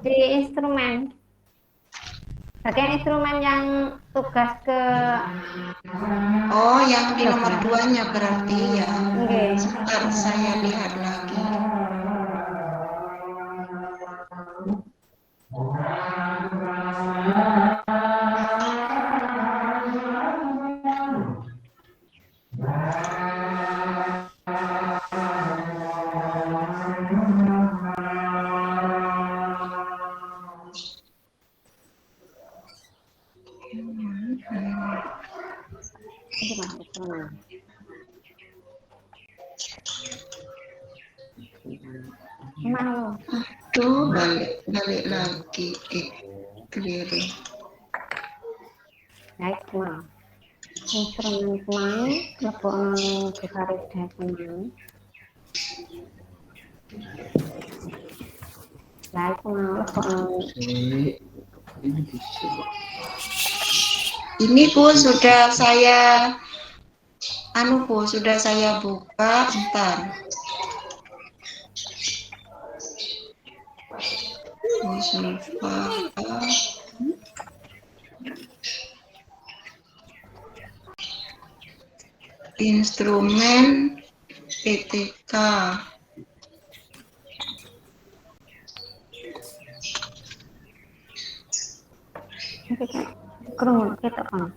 Di instrumen. Bagian instrumen yang tugas ke.
Oh, yang di nomor 2-nya berarti ya. Sebentar saya lihat lagi. Tuh balik lagi keliru.
Baik mau instrumen mau lebokno Farida teman. Baik mau lebokno.
Ini Bu sudah saya sudah saya buka, bentar. Instrumen PTK.
Kerungu kita kan.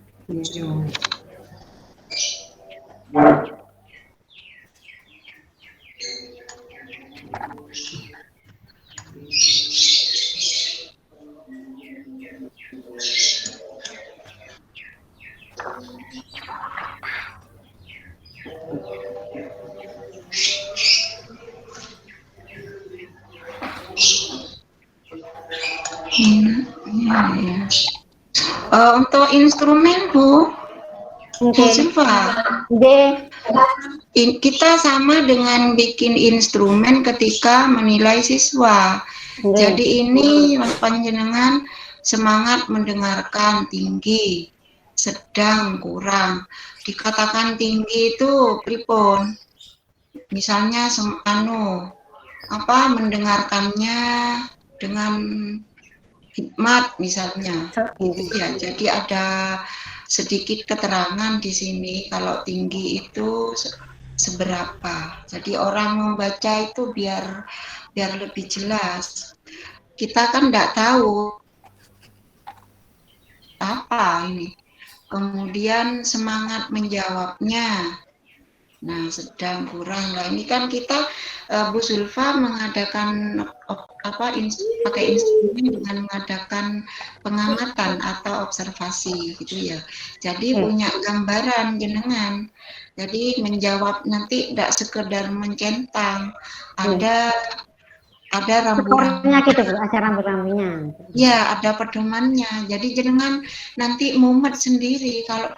Untuk instrumen Bu Sulfa, kita sama dengan bikin instrumen ketika menilai siswa. Jadi ini panjenengan semangat mendengarkan tinggi, sedang, kurang. Dikatakan tinggi itu pripun? Misalnya mendengarkannya dengan hikmat misalnya. Gitu ya. Jadi ada sedikit keterangan di sini kalau tinggi itu seberapa. Jadi orang membaca itu biar lebih jelas. Kita kan tidak tahu apa ini. Kemudian semangat menjawabnya. Nah, sedang, kurang. Nah, ini kan kita Bu Sulfa mengadakan pakai instrumen dengan mengadakan pengamatan atau observasi gitu ya. Jadi punya gambaran jenengan. Jadi menjawab nanti tidak sekedar mencentang. Ada rambu-rambunya
gitu Bu, ada rambu-rambunya.
Ya, ada pedomannya. Jadi jenengan nanti mumet sendiri kalau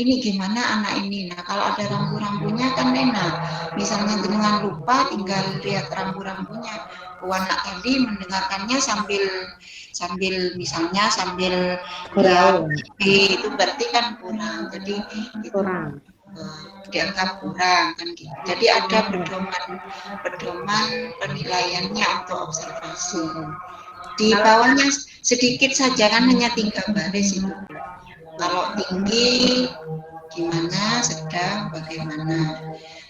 ini gimana anak ini. Nah, kalau ada rambu-rambunya kan enak. Misalnya jenengan lupa, tinggal lihat rambu-rambunya. Anak tadi mendengarkannya sambil misalnya sambil lihat TV, itu berarti kan kurang. Jadi kurang. Dianggap kurang kan gitu. Jadi ada pedoman penilaiannya untuk observasi. Di bawahnya sedikit saja kan hanya 3 baris itu. Kalau tinggi gimana, sedang bagaimana.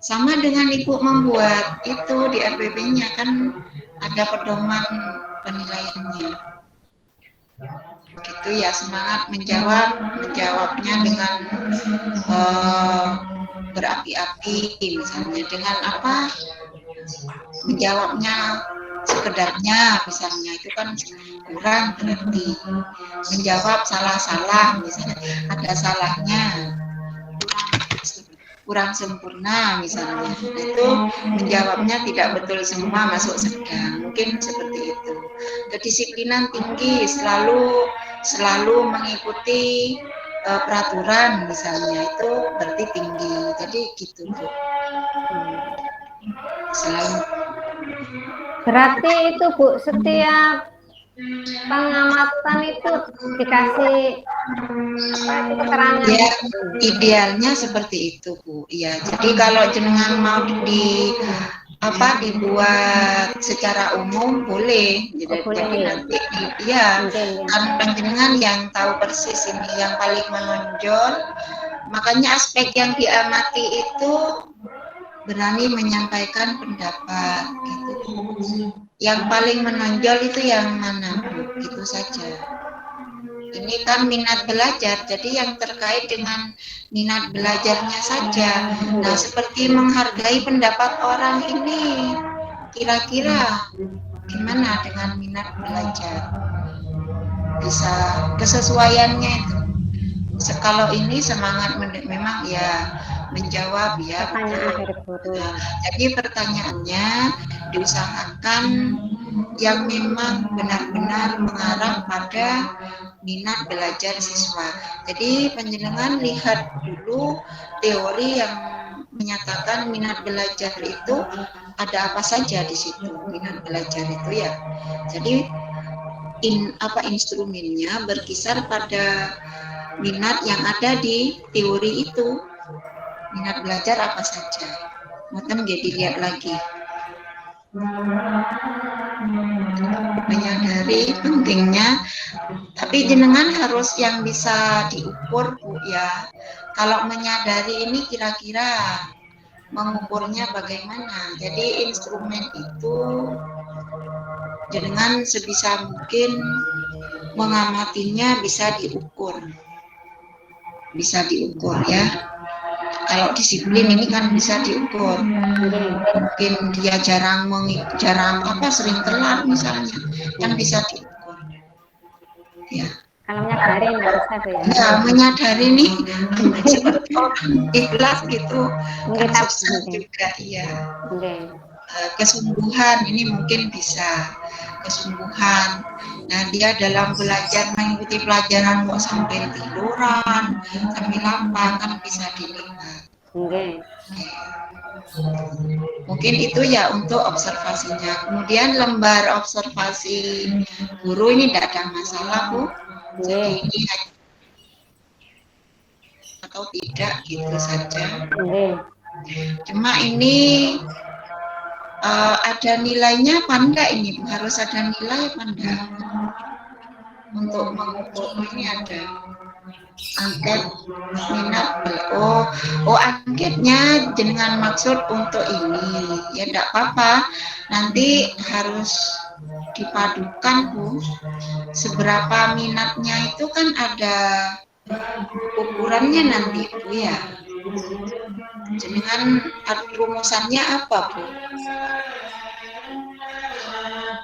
Sama dengan Ibu membuat itu di RPP-nya kan ada pedoman penilaiannya. Gitu ya, semangat menjawabnya dengan berapi-api misalnya, dengan apa menjawabnya sekedarnya misalnya, itu kan kurang. Berarti menjawab salah-salah misalnya, ada salahnya, kurang sempurna misalnya, itu menjawabnya tidak betul semua, masuk sedang, mungkin seperti itu. Kedisiplinan tinggi, selalu mengikuti peraturan misalnya, itu berarti tinggi. Jadi gitu Bu. Selalu.
Berarti itu Bu, setiap pengamatan itu dikasih keterangan.
Ya, idealnya seperti itu Bu. Ya, jadi kalau jenengan mau dibuat secara umum boleh. Jadi nanti kan panjenengan yang tahu persis ini yang paling menonjol. Makanya aspek yang diamati itu berani menyampaikan pendapat gitu. Yang paling menonjol itu yang mana Bu? Gitu saja. Ini kan minat belajar, jadi yang terkait dengan minat belajarnya saja. Nah, seperti menghargai pendapat orang ini, kira-kira gimana dengan minat belajar? Bisa kesesuaiannya itu. Kalau ini semangat memang ya menjawab ya. Jadi pertanyaannya diusahakan yang memang benar-benar mengarah pada minat belajar siswa. Jadi panjenengan lihat dulu teori yang menyatakan minat belajar itu ada apa saja di situ, minat belajar itu ya. Jadi instrumennya berkisar pada minat yang ada di teori itu. Minat belajar apa saja. Mungkin dia dilihat lagi. Menyadari pentingnya, tapi jenengan harus yang bisa diukur Bu ya. Kalau menyadari ini kira-kira mengukurnya bagaimana. Jadi instrumen itu jenengan sebisa mungkin mengamatinya bisa diukur ya. Kalau disiplin ini kan bisa diukur. Mungkin dia jarang sering telat misalnya, kan bisa diukur. Ya.
Kalau menyadari nggak bisa Bu ya.
Ya, menyadari nih seperti orang ikhlas gitu. Kan susah juga, iya. kesungguhan, ini mungkin bisa kesungguhan. Nah, dia dalam belajar mengikuti pelajaran kok sampai tiduran, sampai lapar kan bisa dilihat.
Nggih.
Mungkin itu ya untuk observasinya. Kemudian lembar observasi guru ini tidak ada masalah, Bu. Jadi ini hanya atau tidak gitu saja. Cuma ini ada nilainya apa enggak ini, Bu? Harus ada nilai apa enggak? Untuk mengukur ini ada angket minat. Angketnya dengan maksud untuk ini ya enggak apa-apa, nanti harus dipadukan, Bu. Seberapa minatnya itu kan ada ukurannya nanti, Bu, ya. Dengan rumusannya apa, Bu?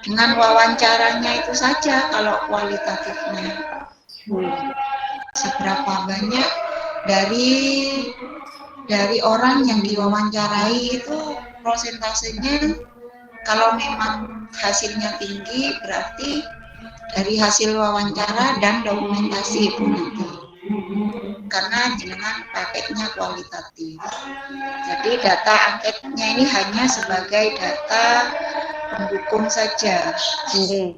Dengan wawancaranya itu saja kalau kualitatifnya. Seberapa banyak dari orang yang diwawancarai itu prosentasenya, kalau memang hasilnya tinggi berarti dari hasil wawancara dan dokumentasi, Bu, nanti. Karena jenengan paketnya kualitatif. Jadi data angketnya ini hanya sebagai data pendukung saja. Nggih,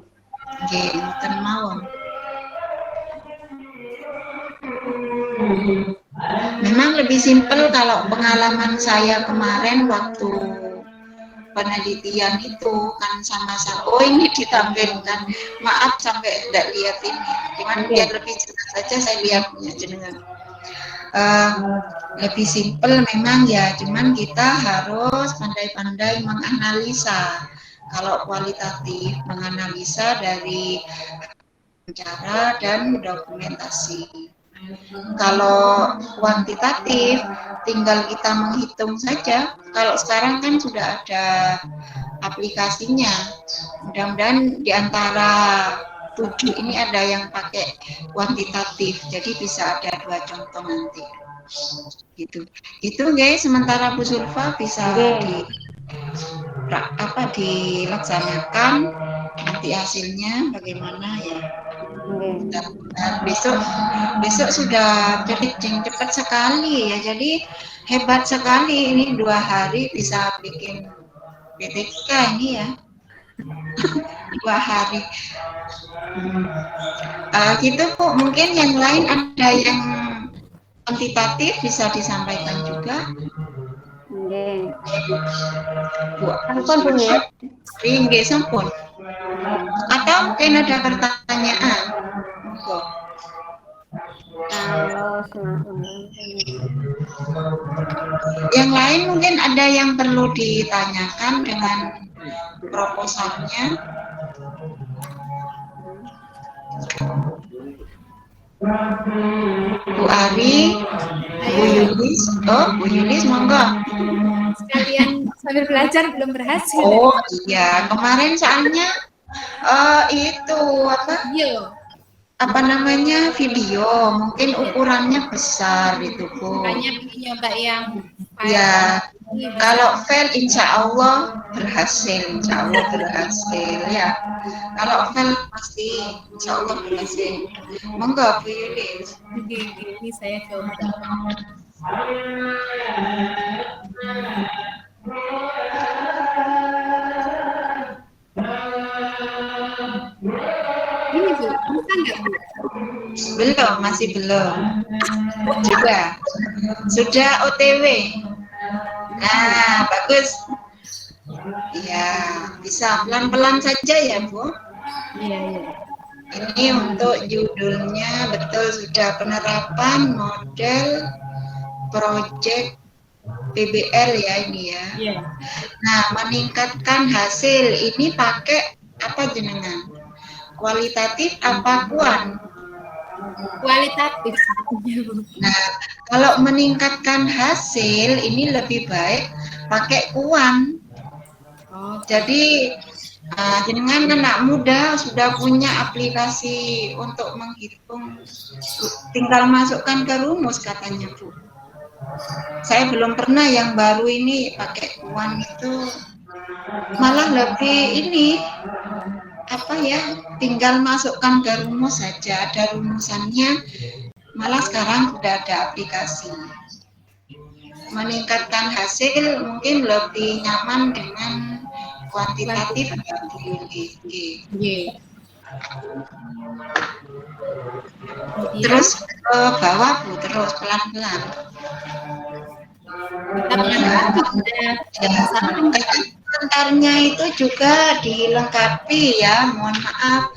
mboten mawon. Memang lebih simpel kalau pengalaman saya kemarin waktu penelitian itu kan sama-sama. Oh, ini ditampilkan. Maaf sampai tidak lihat ini. Cuman biar lebih jelas saja saya lihatnya jenengan. Lebih simpel memang ya, cuman kita harus pandai-pandai menganalisa. Kalau kualitatif, menganalisa dari cara dan dokumentasi. Kalau kuantitatif, tinggal kita menghitung saja. Kalau sekarang kan sudah ada aplikasinya. Mudah-mudahan di antara 7 ini ada yang pakai kuantitatif, jadi bisa ada 2 contoh nanti. Gitu. Itu guys, sementara Bu Sulfa bisa dilaksanakan, nanti hasilnya bagaimana ya. Besok sudah cepat sekali ya, jadi hebat sekali ini 2 hari bisa bikin PTK ini ya. 2 hari. Gitu, Bu. Mungkin yang lain ada yang kuantitatif bisa disampaikan juga.
Nggih.
Bu,
Sampun, Bu, nggih.
Nggih, sampun. Atau mungkin ada pertanyaan. Monggo. Yang lain mungkin ada yang perlu ditanyakan dengan proposalnya. Bu Ari, Bu Yulis, Bu Yulis, monggo.
Sekalian sambil belajar belum berhasil.
Oh iya, kemarin soalnya itu apa namanya video, mungkin ukurannya besar itu, Bu.
Makanya ingin nyoba yang
ya. Kalau fail, insya Allah berhasil, ya. Kalau fail pasti insya Allah berhasil. Monggo Bu Yulis.
Ini saya coba. Ini Bu, bisa nggak Bu?
Belum, masih belum. Juga. Sudah OTW. Nah, bagus. Iya, bisa pelan-pelan saja ya, Bu.
Iya.
Ini untuk judulnya betul sudah penerapan model proyek PBL ya ini ya.
Iya.
Nah, meningkatkan hasil ini pakai apa jenengan? Kualitatif apa kuan?
Kualitatif.
Nah, kalau meningkatkan hasil ini lebih baik pakai kuan. Jadi jenengan anak muda sudah punya aplikasi untuk menghitung, tinggal masukkan ke rumus katanya, Bu. Saya belum pernah yang baru ini pakai kuan itu malah lebih ini apa ya, tinggal masukkan ke rumus saja, ada rumusannya. Malah sekarang sudah ada aplikasi. Meningkatkan hasil mungkin lebih nyaman dengan kuantitatif yang ditulis. Terus ke bawah Bu, terus pelan-pelan. Komentarnya itu juga dilengkapi ya, mohon maaf,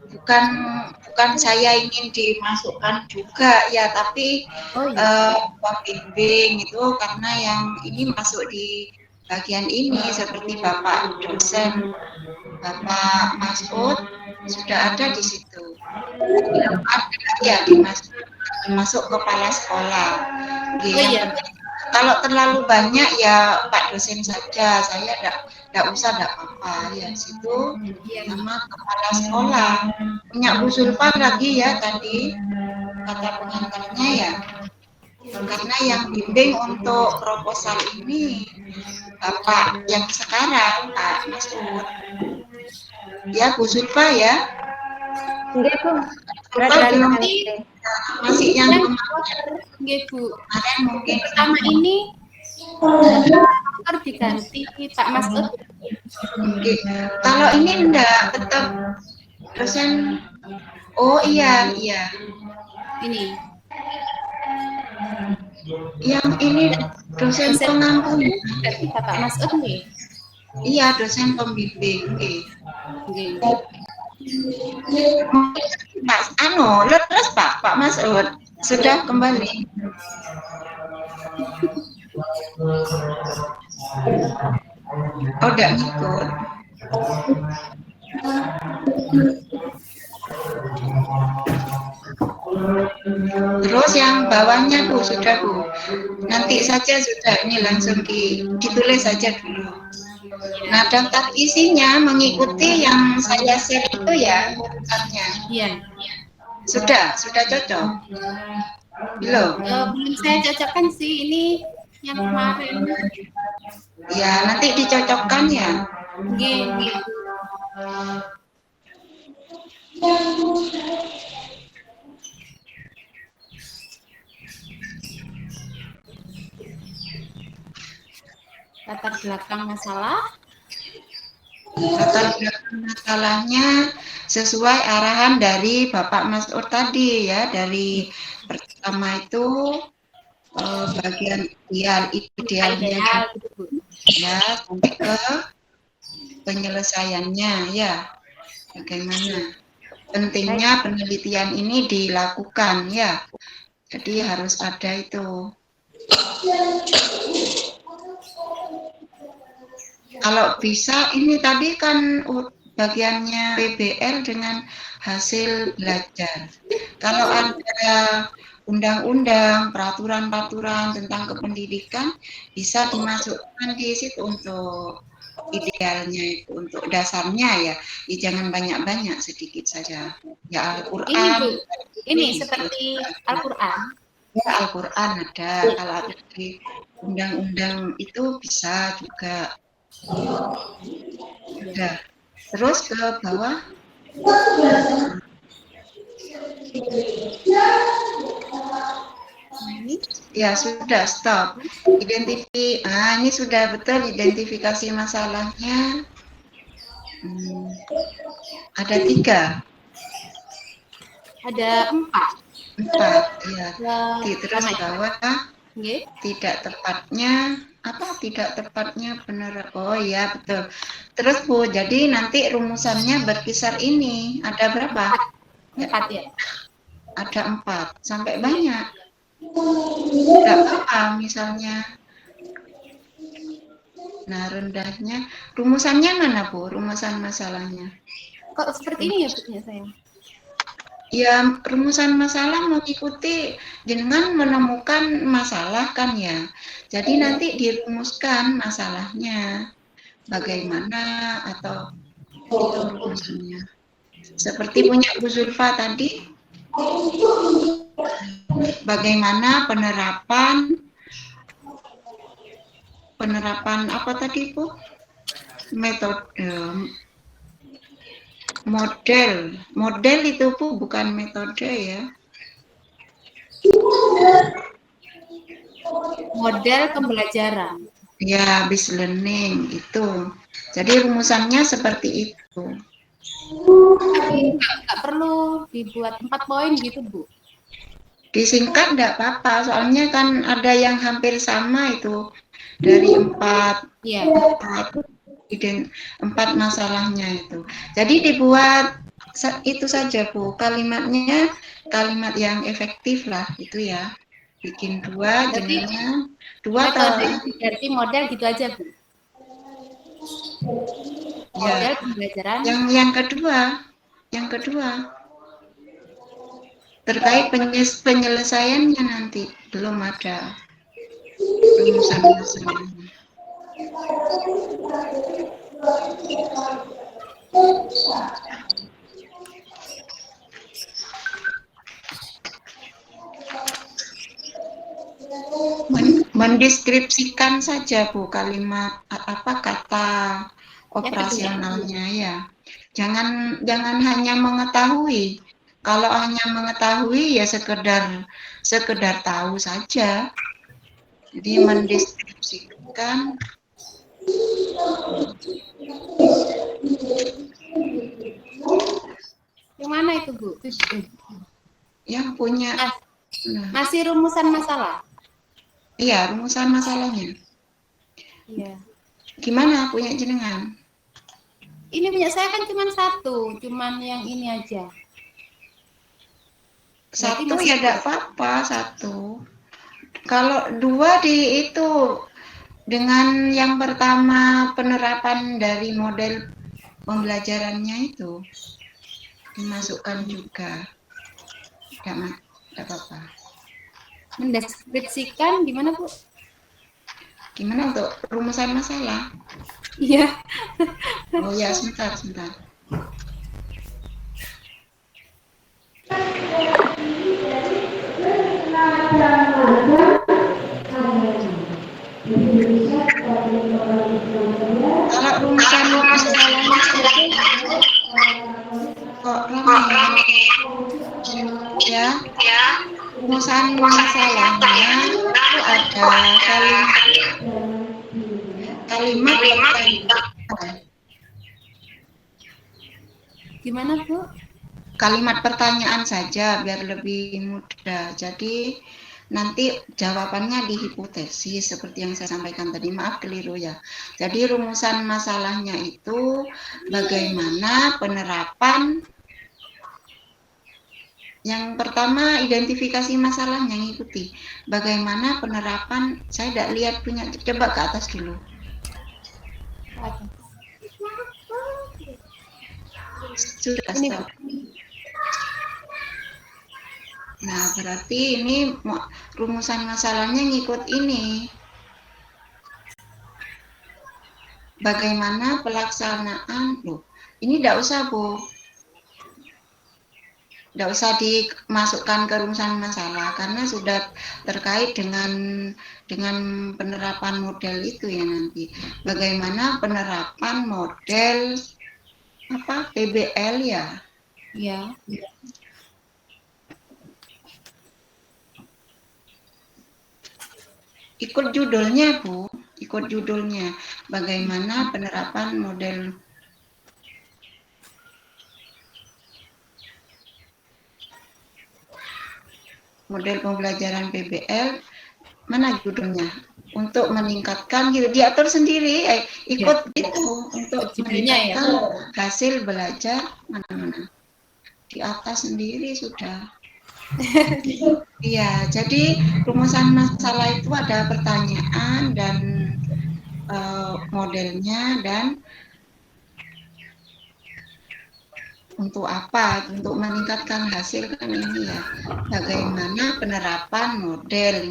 bukan saya ingin dimasukkan juga ya, tapi pembimbing itu karena yang ini masuk di bagian ini seperti Bapak dosen, Bapak Masud sudah ada di situ. Ada ya masuk kepala sekolah. Kalau terlalu banyak ya Pak dosen saja, saya tidak usah, tidak apa-apa ya, situ sama kepala sekolah. Punya Bu Zulfa lagi ya tadi kata pengantarnya ya, karena yang bimbing untuk proposal ini Bapak yang sekarang Pak Masud ya, Bu Zulfa ya.
Enggak Bu,
masih yang
Nggih, Bu.
kemarin mungkin
Pertama ini faktor diganti Pak Masud.
Kalau ini enggak, tetap dosen. Oh iya.
Ini.
Yang ini dosen pengampu.
Berarti Bapak Masud nih.
Iya, dosen pembimbing.
Nggih.
Mas, leres Pak Masud sudah kembali. Oh, udah ngikut. Terus yang bawahnya Bu, sudah Bu. Nanti saja sudah, ini langsung ditulis saja dulu. Nah, daftar isinya mengikuti yang saya share itu ya, urutannya.
Iya.
Sudah cocok. Belum?
Belum saya cocokkan sih, ini yang kemarin.
Ya, nanti dicocokkan ya.
Nggih. Latar belakang masalah.
Latar belakang masalahnya sesuai arahan dari Bapak Masud tadi ya, dari pertama itu bagian idealnya ya, sampai ke penyelesaiannya ya, bagaimana pentingnya penelitian ini dilakukan ya, jadi harus ada itu. Kalau bisa ini tadi kan bagiannya PBL dengan hasil belajar. Kalau ada undang-undang, peraturan-peraturan tentang kependidikan bisa dimasukkan di situ untuk idealnya itu, untuk dasarnya ya. Jangan banyak-banyak, sedikit saja. Ya Al-Qur'an.
Ini seperti Al-Qur'an.
Ya Al-Qur'an ada. Kalau ada di undang-undang itu bisa juga. Udah. Terus ke bawah. Ya sudah, stop. Ini sudah betul identifikasi masalahnya. Ada 3.
Ada 4.
Ya. Terus bawah. Tidak tepatnya benar. Oh iya betul. Terus Bu, jadi nanti rumusannya berkisar ini. Ada berapa?
4 ya.
Ada 4 sampai banyak. Tidak apa misalnya. Nah, rendahnya rumusannya mana Bu? Rumusan masalahnya.
Kok seperti ini ya Bu ya saya?
Ya, rumusan masalah mengikuti dengan menemukan masalah kan ya. Jadi nanti dirumuskan masalahnya bagaimana atau itu rumusannya. Seperti punya Bu Zulfa tadi. Bagaimana penerapan apa tadi Bu? metode model itu Bu, bukan metode ya.
Model pembelajaran.
Ya, based learning itu. Jadi rumusannya seperti itu.
Tapi nggak perlu dibuat 4 poin gitu, Bu.
Disingkat enggak apa-apa, soalnya kan ada yang hampir sama itu dari 4
Iya.
4 masalahnya itu. Jadi dibuat itu saja Bu, kalimatnya kalimat yang efektif lah itu ya. Bikin 2 jenengan 2
Metode berarti model gitu aja, Bu. Model
ya.
pembelajaran.
Yang kedua terkait penyelesaiannya nanti belum ada rumusan masalahnya. Mendeskripsikan saja Bu kalimat apa kata operasionalnya ya. Jangan hanya mengetahui. Kalau hanya mengetahui ya sekedar tahu saja. Jadi mendeskripsikan
Yang mana itu, Bu?
yang punya
Masih rumusan masalah.
iya, rumusan masalahnya.
Iya.
Gimana punya jenengan?
Ini punya saya kan cuma 1, cuman yang ini aja.
Satu ya tidak apa-apa, 1. Kalau 2 di itu dengan yang pertama penerapan dari model pembelajarannya itu dimasukkan juga. Tidak apa-apa.
Mendeskripsikan gimana, Bu?
Gimana untuk rumusan masalah?
Iya.
Oh ya, sebentar. Kalau rumusan masalahnya kok ramai ya, rumusan masalahnya itu ada kalimat pertanyaan.
Gimana, Bu?
Kalimat pertanyaan saja biar lebih mudah. Jadi nanti jawabannya di hipotesis seperti yang saya sampaikan tadi. Maaf keliru ya. Jadi rumusan masalahnya itu bagaimana penerapan. Yang pertama identifikasi masalahnya, ngikuti. Bagaimana penerapan, saya tidak lihat punya, coba ke atas dulu. Sudah stop. Nah, berarti ini rumusan masalahnya ngikut ini. Bagaimana pelaksanaan, loh, ini tidak usah Bu. Tidak usah dimasukkan ke rumusan masalah karena sudah terkait dengan penerapan model itu ya nanti. Bagaimana penerapan model apa PBL ya?
Iya.
Ikut judulnya Bu, ikut judulnya. Bagaimana penerapan model pembelajaran PBL, mana judulnya? Untuk meningkatkan gitu, diatur sendiri, ikut itu untuk meningkatkan hasil belajar mana-mana. Di atas sendiri sudah. Iya, jadi rumusan masalah itu ada pertanyaan dan modelnya dan untuk apa? Untuk meningkatkan hasil kan ini ya. Bagaimana penerapan model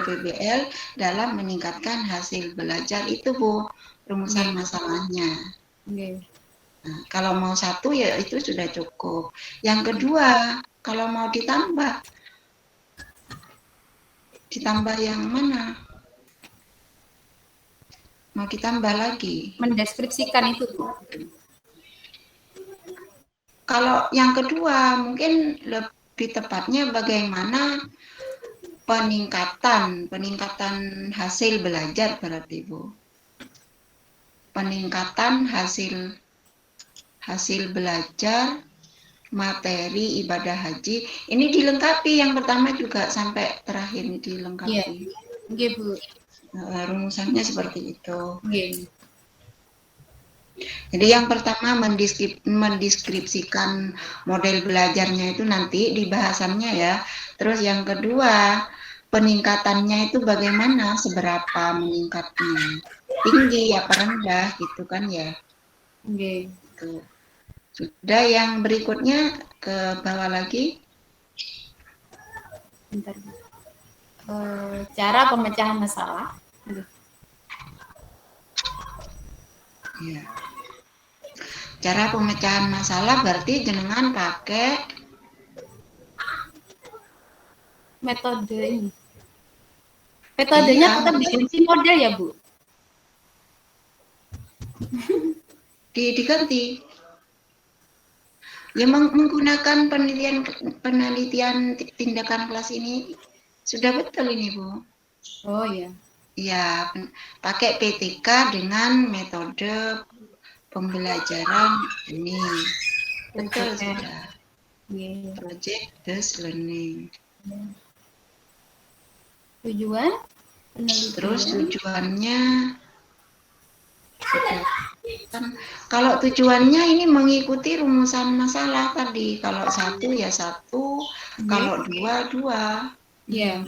PBL dalam meningkatkan hasil belajar itu Bu, rumusan masalahnya.
Okay.
Nah, kalau mau 1 ya itu sudah cukup. Yang kedua, kalau mau ditambah yang mana? Mau ditambah lagi.
Mendeskripsikan itu, Bu.
Kalau yang kedua mungkin lebih tepatnya bagaimana peningkatan hasil belajar berarti Bu. Peningkatan hasil belajar materi ibadah haji ini dilengkapi, yang pertama juga sampai terakhir ini dilengkapi.
Iya. Nggih, Bu.
Rumusannya seperti itu.
Nggih.
Jadi yang pertama mendeskripsikan model belajarnya itu nanti di bahasannya ya. Terus yang kedua peningkatannya itu bagaimana, seberapa meningkatnya, tinggi apa rendah gitu kan ya.
Nggih.
Tuh. Sudah, yang berikutnya ke bawah lagi.
Bentar, Bu. Cara pemecahan masalah.
Ya. Cara pemecahan masalah berarti jenengan pakai
Metode ini. Metodenya
Iya.
tetap diganti model ya, Bu?
diganti. Ya menggunakan penelitian tindakan kelas ini sudah betul ini Bu.
Oh iya.
Ya, pakai PTK dengan metode pembelajaran ini. Betul sudah.
Yeah.
Project based learning.
Tujuan penelitian.
Terus tujuannya kalau tujuannya ini mengikuti rumusan masalah tadi. Kalau satu ya satu, kalau dua.
Iya.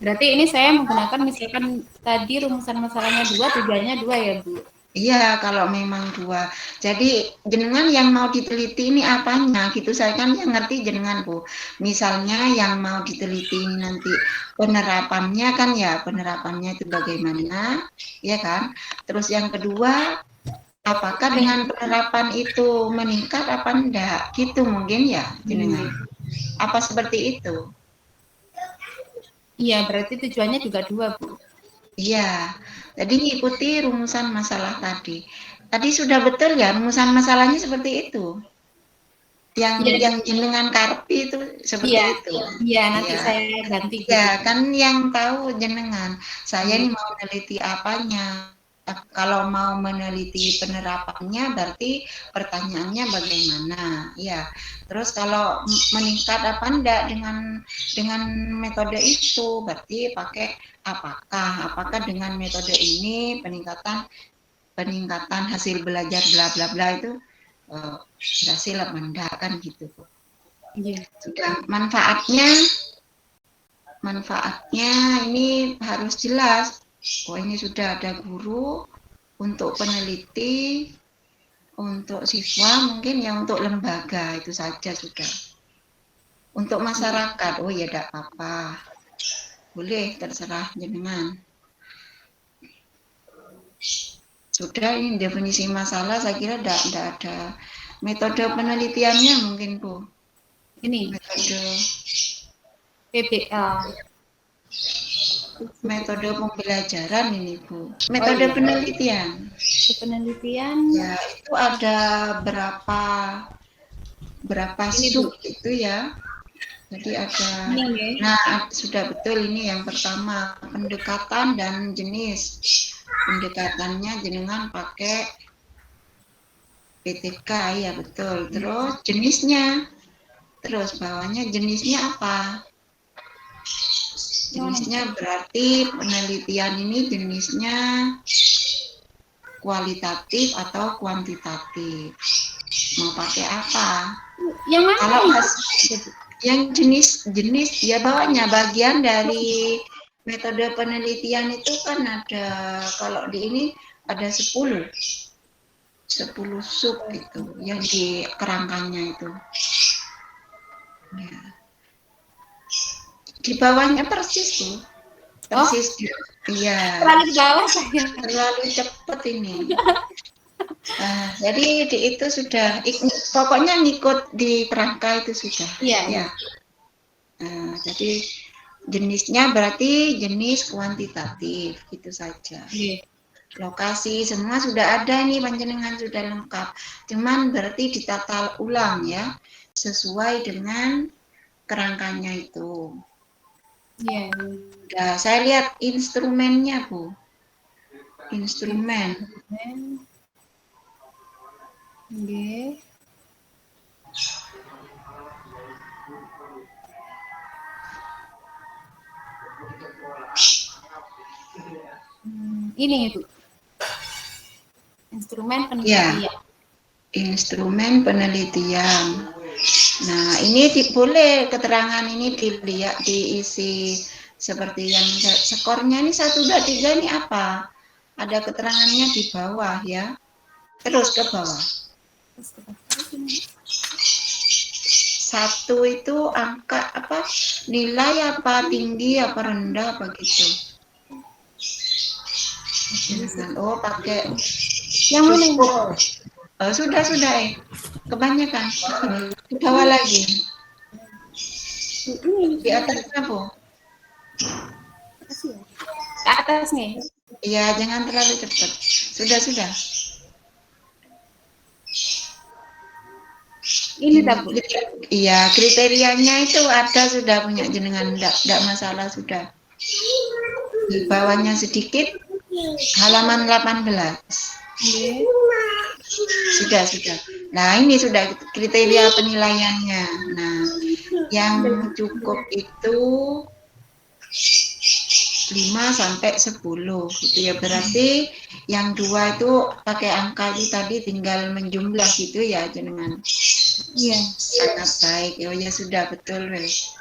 Berarti ini saya menggunakan misalkan tadi rumusan masalahnya 2, tujuannya 2 ya, Bu?
Iya, kalau memang 2. Jadi jenengan yang mau diteliti ini apanya gitu, saya kan yang ngerti jenengan Bu. Misalnya yang mau diteliti ini nanti penerapannya kan ya, penerapannya itu bagaimana, ya kan? Terus yang kedua, apakah dengan penerapan itu meningkat apa enggak? Gitu mungkin ya jenengan. Apa seperti itu?
Iya, berarti tujuannya juga 2, Bu.
Iya, jadi ikuti rumusan masalah tadi. Tadi sudah betul ya, rumusan masalahnya seperti itu. Yang jenengan karpi itu seperti itu.
Iya, nanti saya ganti.
Ya, kan yang tahu jenengan. Saya ini mau meneliti apanya. Kalau mau meneliti penerapannya berarti pertanyaannya bagaimana, ya. Terus kalau meningkat apa enggak dengan metode itu, berarti pakai apakah dengan metode ini peningkatan hasil belajar bla bla bla itu berhasil apa enggak kan gitu.
Iya.
Sudah, manfaatnya ini harus jelas. Oh, ini sudah ada guru untuk peneliti, untuk siswa mungkin ya, untuk lembaga itu saja sudah. Untuk masyarakat, oh ya tidak apa-apa, boleh terserah jenengan. Sudah, ini definisi masalah saya kira tidak ada. Metode penelitiannya mungkin Bu.
Ini
Metode
PBL.
Metode pembelajaran ini Bu. Metode penelitian.
Penelitian.
Ya, itu ada berapa sub itu ya. Jadi ada. Nah, sudah betul ini yang pertama, pendekatan dan jenis. Pendekatannya jenengan pakai PTK ya betul. Terus jenisnya. Terus bawahnya jenisnya apa? Jenisnya berarti penelitian ini jenisnya kualitatif atau kuantitatif. Mau pakai apa?
Yang mana?
Kalau yang jenis ya bawahnya bagian dari metode penelitian itu kan ada, kalau di ini ada 10 sub itu yang di kerangkanya itu. Ya. Di bawahnya persis tuh. Persis. Iya.
Terlalu di bawah saya.
Terlalu cepat ini. Jadi itu sudah, pokoknya ngikut di kerangka itu sudah.
Iya.
Ya. Jadi jenisnya berarti jenis kuantitatif, gitu saja.
Iya.
Lokasi semua sudah ada nih, panjenengan sudah lengkap. Cuman berarti ditata ulang ya, sesuai dengan kerangkanya itu.
Iya.
Nah, saya lihat instrumennya, Bu. Instrumen.
Oke. Ini itu instrumen penelitian.
Ya, instrumen penelitian. Nah, ini boleh keterangan ini dilihat diisi seperti yang skornya ini 1, 2, 3 ini apa? Ada keterangannya di bawah ya. Terus ke bawah. 1 itu angka apa? Nilai apa? Tinggi apa rendah apa gitu. Oh, pakai
Yang mana ini?
Sudah. Kebanyakan. Ke bawah lagi. Di atasnya, Bu.
Ke atas nih.
Iya, jangan terlalu cepat. Sudah.
Ini tak, Bu.
Iya, kriterianya itu ada sudah punya jenengan, enggak masalah sudah. Di bawahnya sedikit, halaman 18. Sudah. Nah, ini sudah kriteria penilaiannya. Nah, yang cukup itu 5 sampai 10 gitu ya, berarti yang 2 itu pakai angka itu tadi tinggal menjumlah gitu ya jenengan.
Iya.
Sangat baik. Oh ya sudah, betul wes.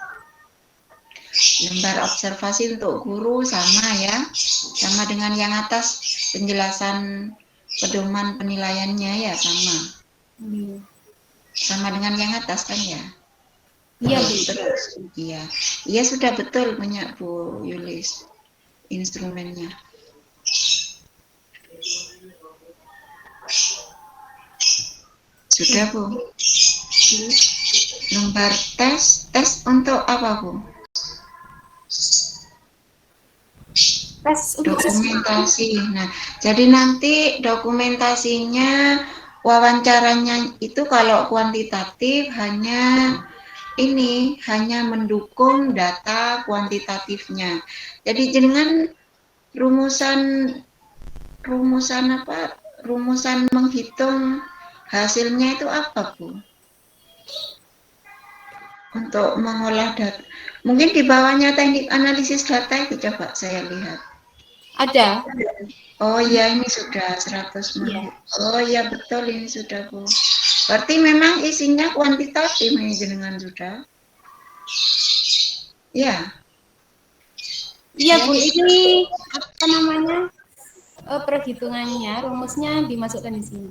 Lembar observasi untuk guru sama ya, sama dengan yang atas, penjelasan pedoman penilaiannya ya sama. Sama dengan yang atas kan ya.
Iya, Bu.
Terus iya sudah betul punya Bu Yulis instrumennya. Sudah, Bu. Lembar tes untuk apa, Bu?
Tes untuk
Dokumentasi. Nah, jadi nanti dokumentasinya, wawancaranya itu kalau kuantitatif hanya mendukung data kuantitatifnya. Jadi jenengan rumusan menghitung hasilnya itu apa, Bu? Untuk mengolah data. Mungkin di bawahnya teknik analisis data itu coba saya lihat.
ada.
Oh iya, ini sudah 100 menit. Oh iya betul, ini sudah, Bu. Berarti memang isinya kuantitatif ini jenengan sudah. Ya.
Iya, Bu. Ini apa namanya? Perhitungannya, rumusnya dimasukkan di sini.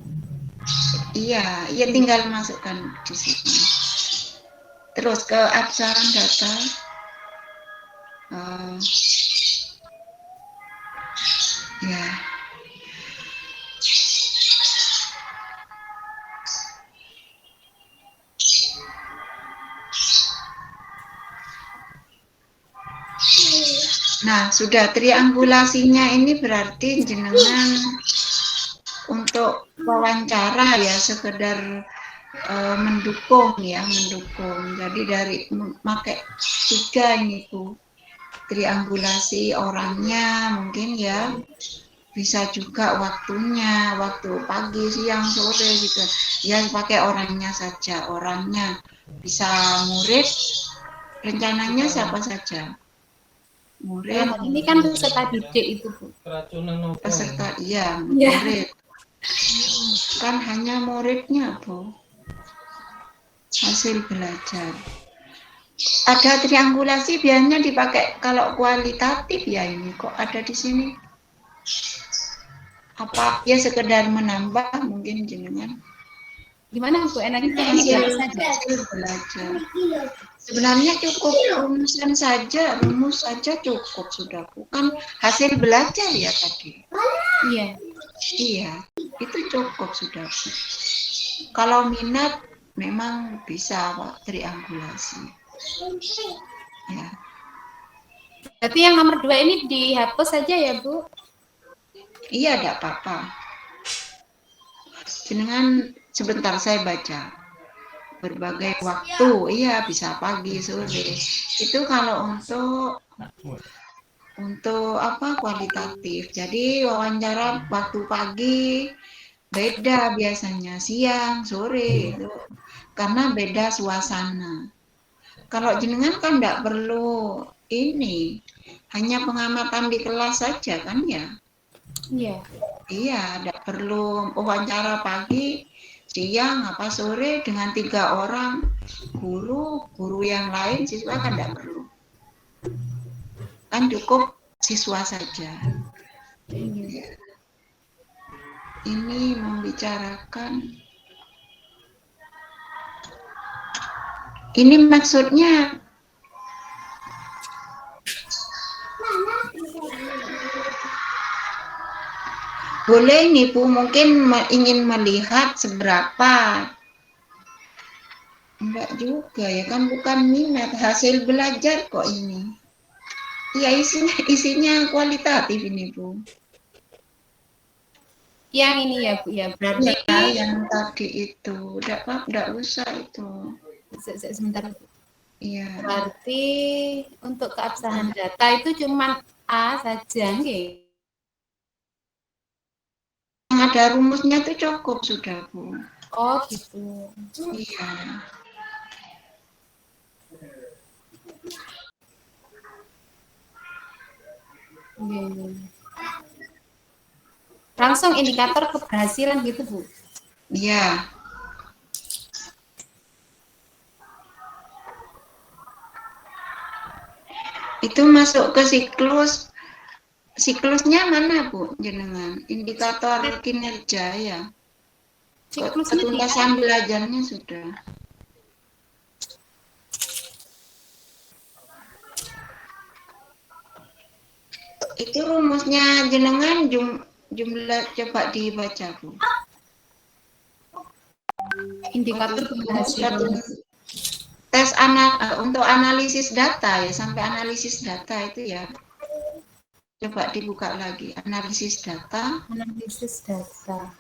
Iya tinggal masukkan di sini. Terus ke absaran data. Ya. Nah, sudah triangulasinya ini berarti jenengan untuk wawancara ya, sekedar mendukung. Jadi dari pakai 3 ini, Bu. Triangulasi orangnya mungkin ya, bisa juga waktunya, waktu pagi, siang, sore gitu. Ya pakai orangnya saja, orangnya bisa murid, rencananya siapa saja? Murid.
Ini kan peserta didik itu, Bu.
Peserta, iya, murid. Kan hanya muridnya, Bu. Hasil belajar. Ada triangulasi biasanya dipakai kalau kualitatif ya, ini kok ada di sini. Apa ya sekedar menambah mungkin jenengan.
Gimana, Bu? Enaknya
Hasil
saja.
belajar. Sebenarnya cukup rumus saja cukup sudah, bukan hasil belajar ya tadi.
Iya.
Iya, Itu cukup sudah. Kalau minat memang bisa Pak triangulasi. Ya.
Berarti yang nomor 2 ini dihapus saja ya, Bu?
Iya, tidak apa-apa. Jenengan sebentar saya baca. Berbagai waktu, iya bisa pagi, sore. Itu kalau untuk apa kualitatif. Jadi wawancara waktu pagi beda biasanya siang, sore itu karena beda suasana. Kalau jenengan kan tidak perlu ini, hanya pengamatan di kelas saja kan ya?
Iya.
Iya, tidak perlu wawancara pagi, siang, apa sore dengan 3 orang guru yang lain siswa kan tidak perlu. Kan cukup siswa saja. Ya. Ini membicarakan. Ini maksudnya boleh nih Bu, mungkin ingin melihat seberapa. Enggak juga ya, kan bukan minat, hasil belajar kok ini. Ya isinya kualitatif ini Bu.
Yang ini ya, Bu ya. Berarti
ya, yang tadi itu, enggak usah itu.
Sebentar.
Iya.
Berarti untuk keabsahan data itu cuma A saja, nggih.
Yang ada rumusnya itu cukup sudah Bu.
Oh gitu.
Iya.
Langsung indikator keberhasilan gitu Bu.
Iya. Itu masuk ke siklusnya mana Bu jenengan? Indikator kinerja ya. Ketuntasan belajarnya sudah. Itu rumusnya jenengan jumlah coba dibaca Bu.
Indikator keberhasilan.
Tes untuk analisis data ya, sampai analisis data itu ya. Coba dibuka lagi, analisis data.
Analisis data.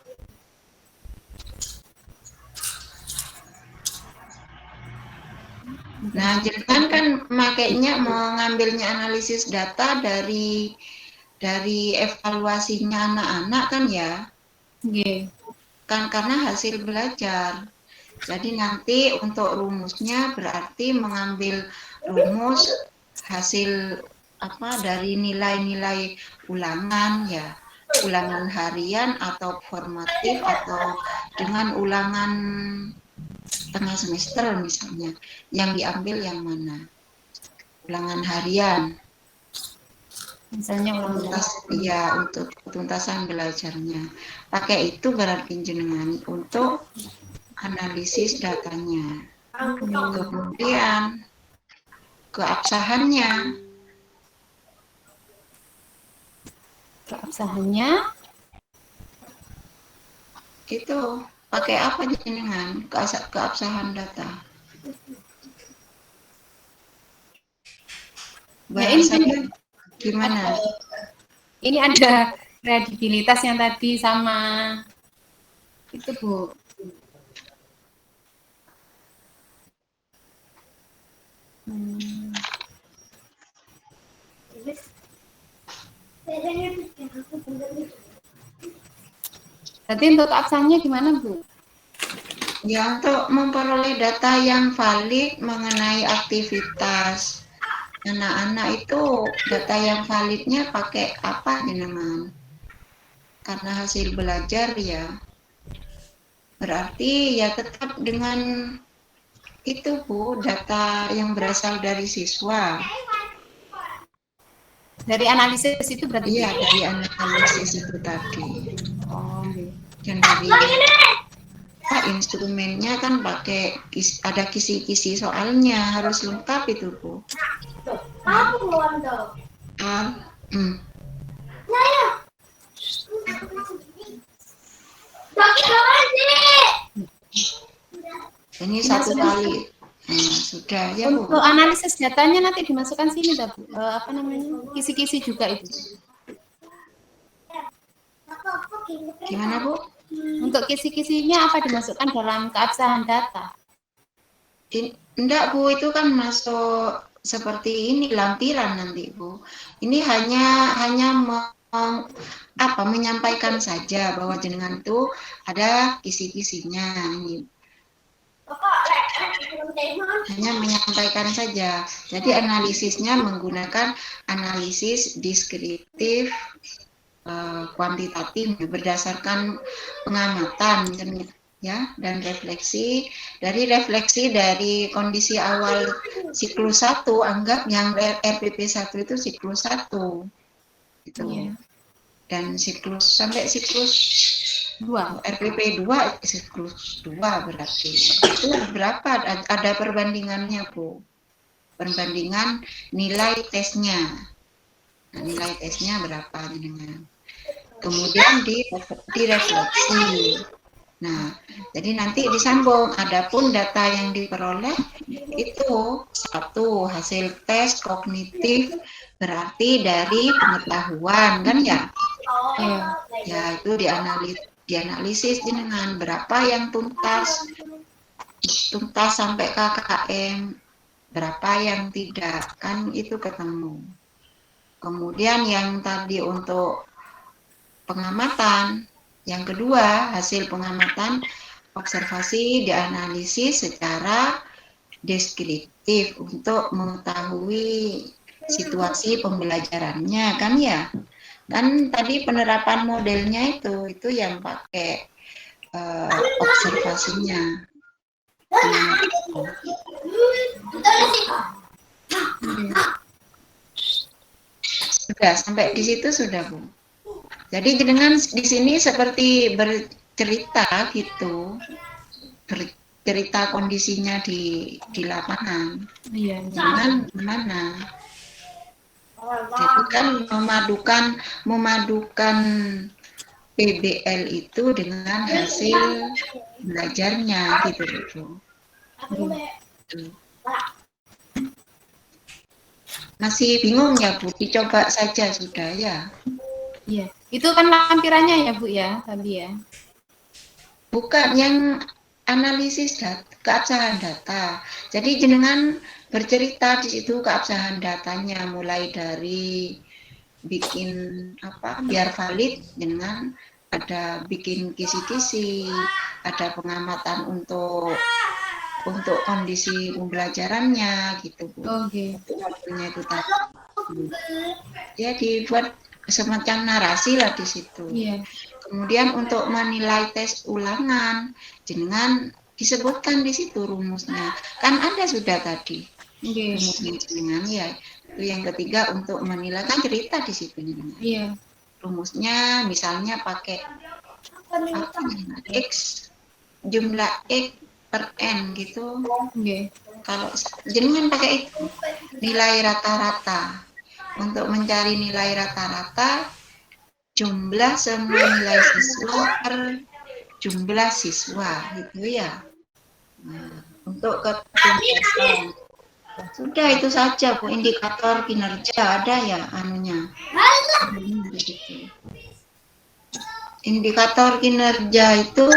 Nah, jenengan kan makainya mengambilnya analisis data dari evaluasinya anak-anak kan ya?
Nggih.
Kan karena hasil belajar. Jadi nanti untuk rumusnya berarti mengambil rumus hasil apa dari nilai-nilai ulangan ya, ulangan harian atau formatif atau dengan ulangan tengah semester misalnya, yang diambil yang mana? Ulangan harian.
Misalnya
ya untuk ketuntasan belajarnya. Pakai itu berarti jenengan untuk analisis datanya. Kemudian keabsahannya. Itu pakai apa jenengan keabsahan data? Bahasanya gimana?
Ini ada kredibilitas yang tadi sama itu Bu. Berarti untuk keabsahannya gimana Bu?
Ya untuk memperoleh data yang valid mengenai aktivitas anak-anak itu, data yang validnya pakai apa jenengan? Karena hasil belajar ya. Berarti ya tetap dengan itu Bu, data yang berasal dari siswa.
Dari analisis itu berarti?
Iya, dari analisis itu tadi.
Oh,
dan dari instrumennya kan pakai ada kisi-kisi soalnya, harus lengkap itu Bu. Ini satu kali. Nah, sudah ya Bu.
Untuk analisis datanya nanti dimasukkan sini, dah, Bu. Apa namanya? Kisi-kisi juga itu.
Gimana Bu?
Untuk kisi-kisinya apa dimasukkan dalam keabsahan data?
Enggak Bu, itu kan masuk seperti ini lampiran nanti Bu. Ini hanya menyampaikan saja bahwa jenengan itu ada kisi-kisinya ini. Hanya menyampaikan saja. Jadi analisisnya menggunakan analisis deskriptif kuantitatif berdasarkan pengamatan ya, dan refleksi dari kondisi awal siklus 1, anggap yang RPP 1 itu siklus 1 gitu.
Iya.
Dan sampai siklus 2, RPP 2 siklus 2 berarti itu berapa, ada perbandingannya Bu, perbandingan nilai tesnya. Nah, nilai tesnya berapa dengan kemudian direfleksi. Nah, jadi nanti disambung. Adapun data yang diperoleh itu satu hasil tes kognitif, berarti dari pengetahuan kan ya? Ya itu dianalisis dengan berapa yang tuntas sampai KKM, berapa yang tidak, kan itu ketemu. Kemudian yang tadi untuk pengamatan, yang kedua hasil pengamatan observasi dianalisis secara deskriptif untuk mengetahui situasi pembelajarannya kan ya. Kan tadi penerapan modelnya itu yang pakai observasinya. Sudah sampai di situ sudah Bu. Jadi dengan di sini seperti bercerita gitu, bercerita kondisinya di lapangan.
Iya.
Dengan gimana? Jadi kan memadukan PBL itu dengan hasil belajarnya gitu Bu. Masih bingung ya Bu? Dicoba saja sudah ya.
Iya, itu kan lampirannya ya Bu ya tadi ya.
Bukan yang analisis keabsahan data. Jadi jenengan bercerita di situ keabsahan datanya, mulai dari bikin biar valid, jenengan ada bikin kisi-kisi, ada pengamatan untuk kondisi pembelajarannya gitu Bu.
Oke.
Waktunya itu tadi. Ya dibuat semacam narasi lah di situ.
Iya.
Kemudian untuk menilai tes ulangan, jenengan disebutkan di situ rumusnya. Kan ada sudah tadi.
Oke.
Rumusnya jenengan ya. Itu yang ketiga untuk menilai, kan cerita di situ jenengan.
Iya.
Rumusnya misalnya pakai X, jumlah X per N gitu.
Oke.
Kalau jenengan pakai itu nilai rata-rata. Untuk mencari nilai rata-rata, jumlah semua nilai siswa per jumlah siswa gitu ya. Nah, untuk ketuntasan sudah itu saja Bu, indikator kinerja ada ya anunya. Indikator kinerja itu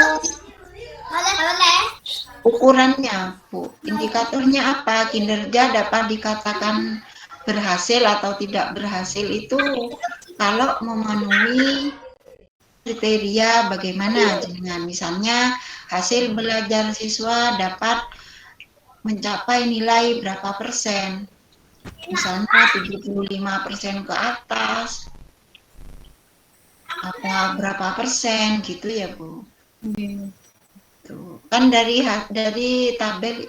ukurannya Bu. Indikatornya apa? Kinerja dapat dikatakan berhasil atau tidak berhasil itu kalau memenuhi kriteria bagaimana jenengan. Misalnya hasil belajar siswa dapat mencapai nilai berapa persen. Misalnya 75% ke atas. Apa berapa persen gitu ya Bu. Tuh. Kan dari tabel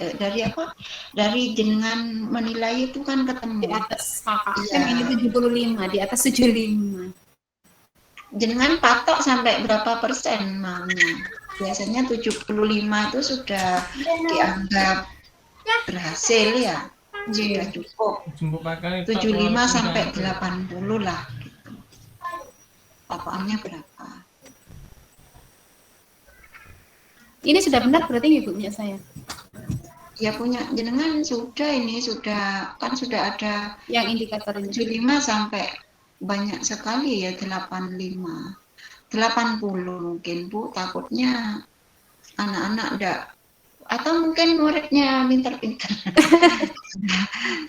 dari jenengan menilai itu kan ketemu
Di atas kakak
Iya.
kan ini 75, di atas 75.
Jenengan patok sampai berapa persen maunya. Biasanya 75 itu sudah dianggap berhasil ya, sudah cukup. 75 sampai 80 lah gitu. Patokannya berapa?
Ini sudah benar berarti ibunya saya.
Ya punya jenengan sudah ini sudah kan sudah ada
Yang indikator ini.
75 sampai banyak sekali ya 85. 80 mungkin Bu, takutnya anak-anak enggak atau mungkin muridnya pintar-pintar.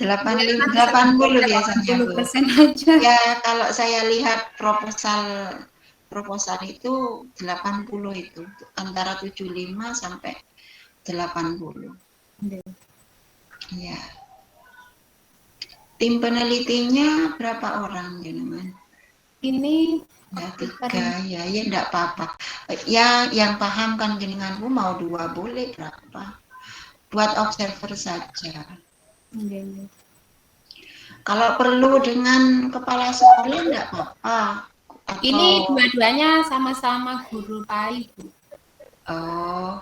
80 biasanya Bu.
80% aja.
Ya kalau saya lihat proposal itu 80 itu antara 75 sampai 80. Iya. Tim penelitinya berapa orang jenengan?
Ini
Ya 3 ya enggak apa-apa. Ya yang paham kan jenengan Bu mau 2 boleh berapa? Buat observer saja. Kalau perlu dengan kepala sekolah enggak apa-apa.
Ini dua-duanya sama-sama guru PAI, Bu.
Oh.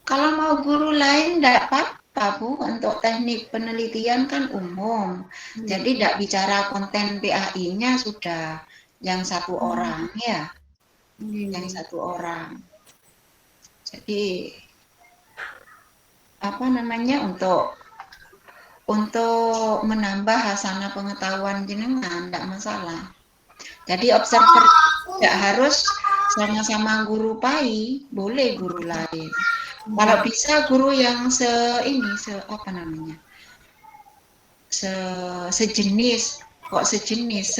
Kalau mau guru lain enggak apa-apa Bu, untuk teknik penelitian kan umum. Jadi enggak bicara konten PAI-nya sudah yang 1 orang ya. Yang 1 orang. Jadi apa namanya untuk menambah hasanah pengetahuan jenengan enggak masalah. Jadi observer enggak harus sama-sama guru PAI, boleh guru lain. Kalau bisa guru yang sejenis, kok sejenis,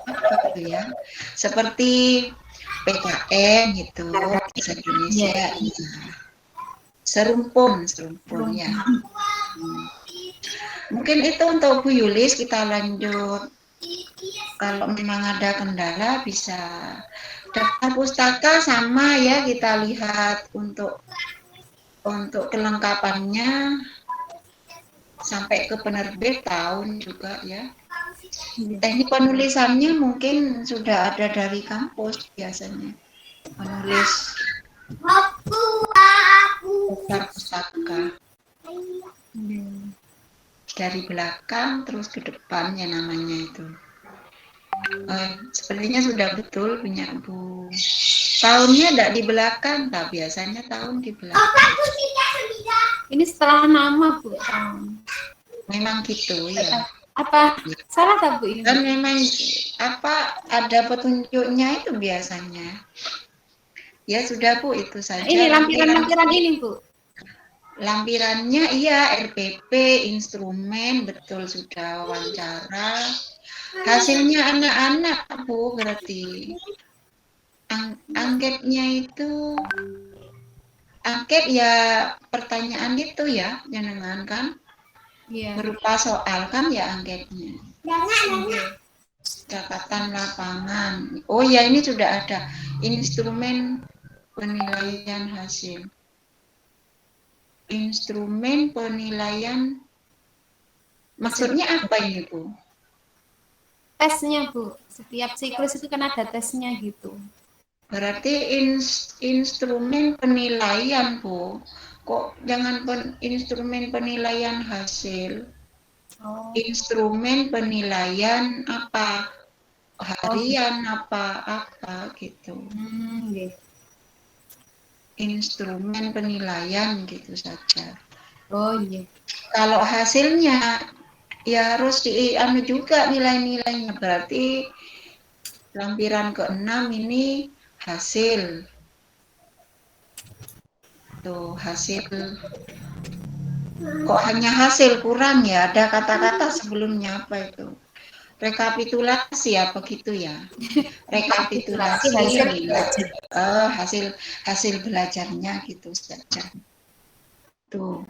apa gitu ya, seperti PKN gitu, sejenis ya, serumpun ya. Mungkin itu untuk Bu Yulis, kita lanjut. Kalau memang ada kendala bisa daftar pustaka sama ya, kita lihat untuk kelengkapannya sampai ke penerbit tahun juga ya. Teknik penulisannya mungkin sudah ada dari kampus biasanya. Menulis daftar pustaka. Dari belakang terus ke depannya namanya itu. Sepertinya sudah betul punya Bu. Tahunnya enggak di belakang, tak biasanya tahun di belakang.
Ini setelah nama, Bu.
Memang gitu ya.
Apa salah tak, Bu? Ini?
Dan memang ada petunjuknya itu biasanya. Ya sudah Bu, itu saja.
Ini lampiran ini, Bu.
Lampirannya iya RPP, instrumen, betul sudah wawancara. Hasilnya anak-anak Bu berarti. Angketnya itu angket ya pertanyaan itu ya jenengan kan berupa soal kan ya angketnya. Catatan lapangan. Oh ya ini sudah ada instrumen penilaian hasil. Instrumen penilaian maksudnya apa ini Bu?
Tesnya, Bu. Setiap siklus itu kan ada tesnya gitu.
Berarti instrumen penilaian Bu. Kok jangan instrumen penilaian hasil?
Oh.
Instrumen penilaian apa? Harian apa gitu.
Okay.
Instrumen penilaian gitu saja.
Oh iya.
Kalau hasilnya ya harus juga nilai-nilainya. Berarti lampiran ke-6 ini hasil. Tuh, hasil. Kok hanya hasil kurang ya? Ada kata-kata sebelumnya apa itu? Rekapitulasi apa gitu ya? Rekapitulasi hasil belajarnya gitu saja. Tuh.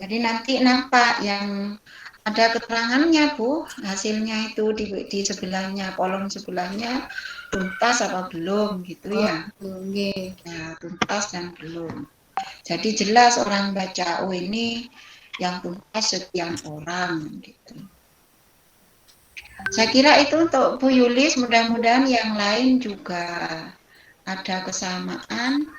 Jadi nanti nampak yang ada keterangannya Bu, hasilnya itu di sebelahnya, kolom sebelahnya tuntas apa belum gitu ya. Ya, tuntas dan belum. Jadi jelas orang baca, oh ini yang tuntas sekian orang gitu. Saya kira itu untuk Bu Yulis, mudah-mudahan yang lain juga ada kesamaan.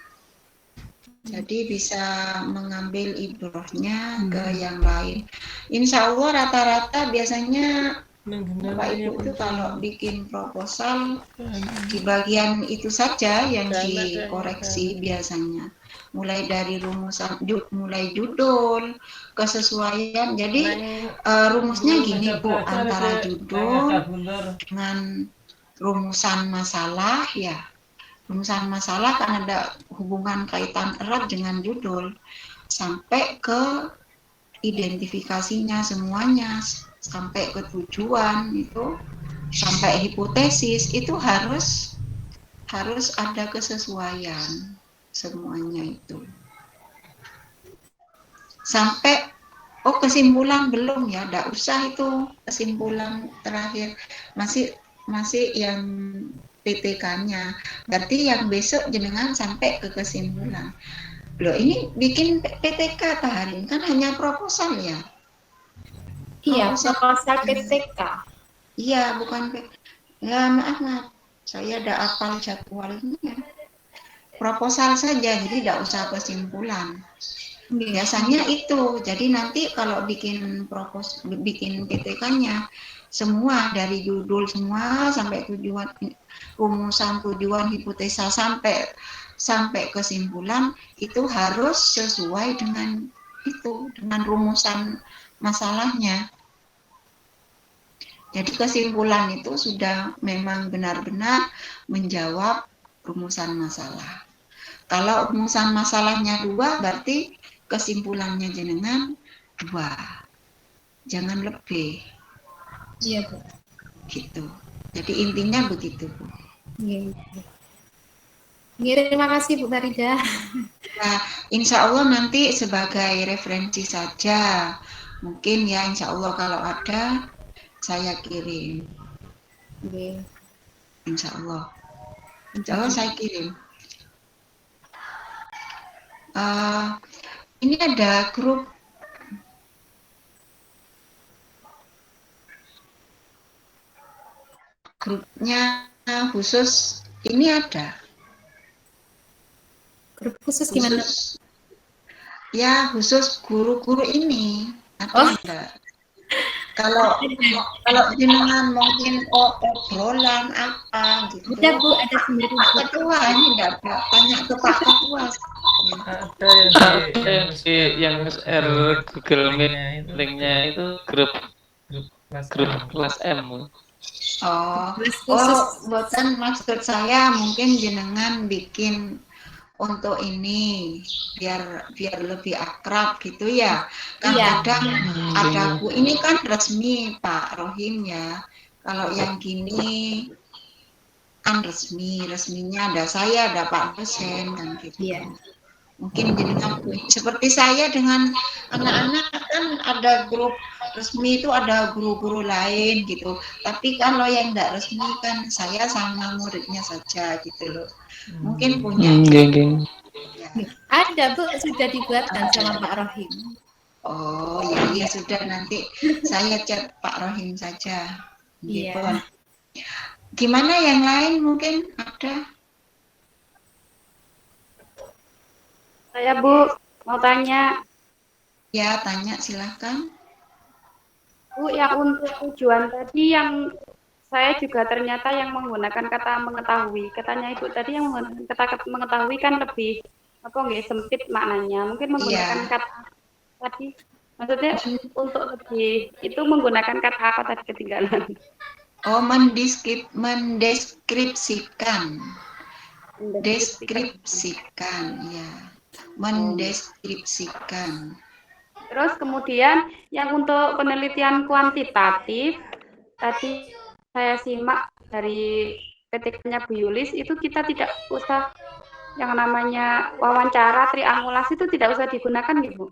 Jadi bisa mengambil ibrohnya ke yang lain. Insya Allah rata-rata biasanya Bapak Ibu itu kalau bikin proposal di bagian itu saja yang dikoreksi biasanya. Mulai dari rumusan, mulai judul, kesesuaian. Jadi rumusnya gini Bu, antara judul dengan rumusan masalah ya. Rumusan masalah kan ada hubungan kaitan erat dengan judul sampai ke identifikasinya semuanya, sampai ke tujuan itu, sampai hipotesis itu harus ada kesesuaian semuanya itu. Sampai kesimpulan belum ya, enggak usah itu kesimpulan terakhir, masih yang PTK-nya. Berarti yang besok jenengan sampai ke kesimpulan. Loh ini bikin PTK Pak Harin kan hanya proposal ya?
Iya, proposal PTK.
Iya, bukan ya maaf, saya ada apal jadwalnya. Proposal saja, jadi tidak usah kesimpulan. Biasanya itu, jadi nanti kalau bikin PTK-nya semua dari judul semua sampai tujuan, rumusan tujuan, hipotesa sampai kesimpulan itu harus sesuai dengan itu, dengan rumusan masalahnya. Jadi kesimpulan itu sudah memang benar-benar menjawab rumusan masalah. Kalau rumusan masalahnya 2, berarti kesimpulannya jenengan 2. Jangan lebih.
Iya, Bu.
Gitu. Jadi intinya begitu, Bu.
Iya. Terima kasih Bu Farida.
Nah, insya Allah nanti sebagai referensi saja. Mungkin ya insya Allah kalau ada saya kirim.
Iya.
Insya Allah. Insya Allah saya kirim. Ini ada grupnya khusus. Ini ada.
Grup khusus gimana?
Ya, khusus guru-guru ini. Ada. Kalau jenengan mungkin obrolan apa gitu.
Udah Bu, ada sendiri.
Pak Ketua ini enggak tanya ke Pak Ketua.
Ada yang share Google Meet linknya itu grup kelas M.
Bukan maksud saya mungkin jenengan bikin untuk ini biar lebih akrab gitu ya. Kan kadang ada Bu, ini kan resmi Pak Rohim ya. Kalau yang gini kan resminya ada saya, ada Pak dosen kan gitu.
Iya.
Mungkin jenengan seperti saya dengan anak-anak kan ada grup resmi itu ada guru-guru lain gitu. Tapi kalau yang enggak resmi kan saya sama muridnya saja gitu loh. Mungkin punya.
Ya. Ada Bu, sudah dibuatkan sama Pak Rohim.
Oh ya sudah, nanti saya chat Pak Rohim saja. Gitu.
Iya.
Gimana yang lain mungkin ada?
Saya Bu mau tanya.
Ya tanya silahkan.
Bu, yang untuk tujuan tadi yang saya juga ternyata yang menggunakan kata mengetahui. Katanya Ibu tadi yang menggunakan kata mengetahui kan lebih sempit maknanya. Mungkin menggunakan kata tadi, maksudnya untuk lebih itu menggunakan kata apa tadi ketinggalan? Oh,
mendeskripsikan. Deskripsikan ya. Mendeskripsikan.
Terus kemudian yang untuk penelitian kuantitatif tadi saya simak dari PTK-nya Bu Yulis itu kita tidak usah yang namanya wawancara, triangulasi itu tidak usah digunakan gitu.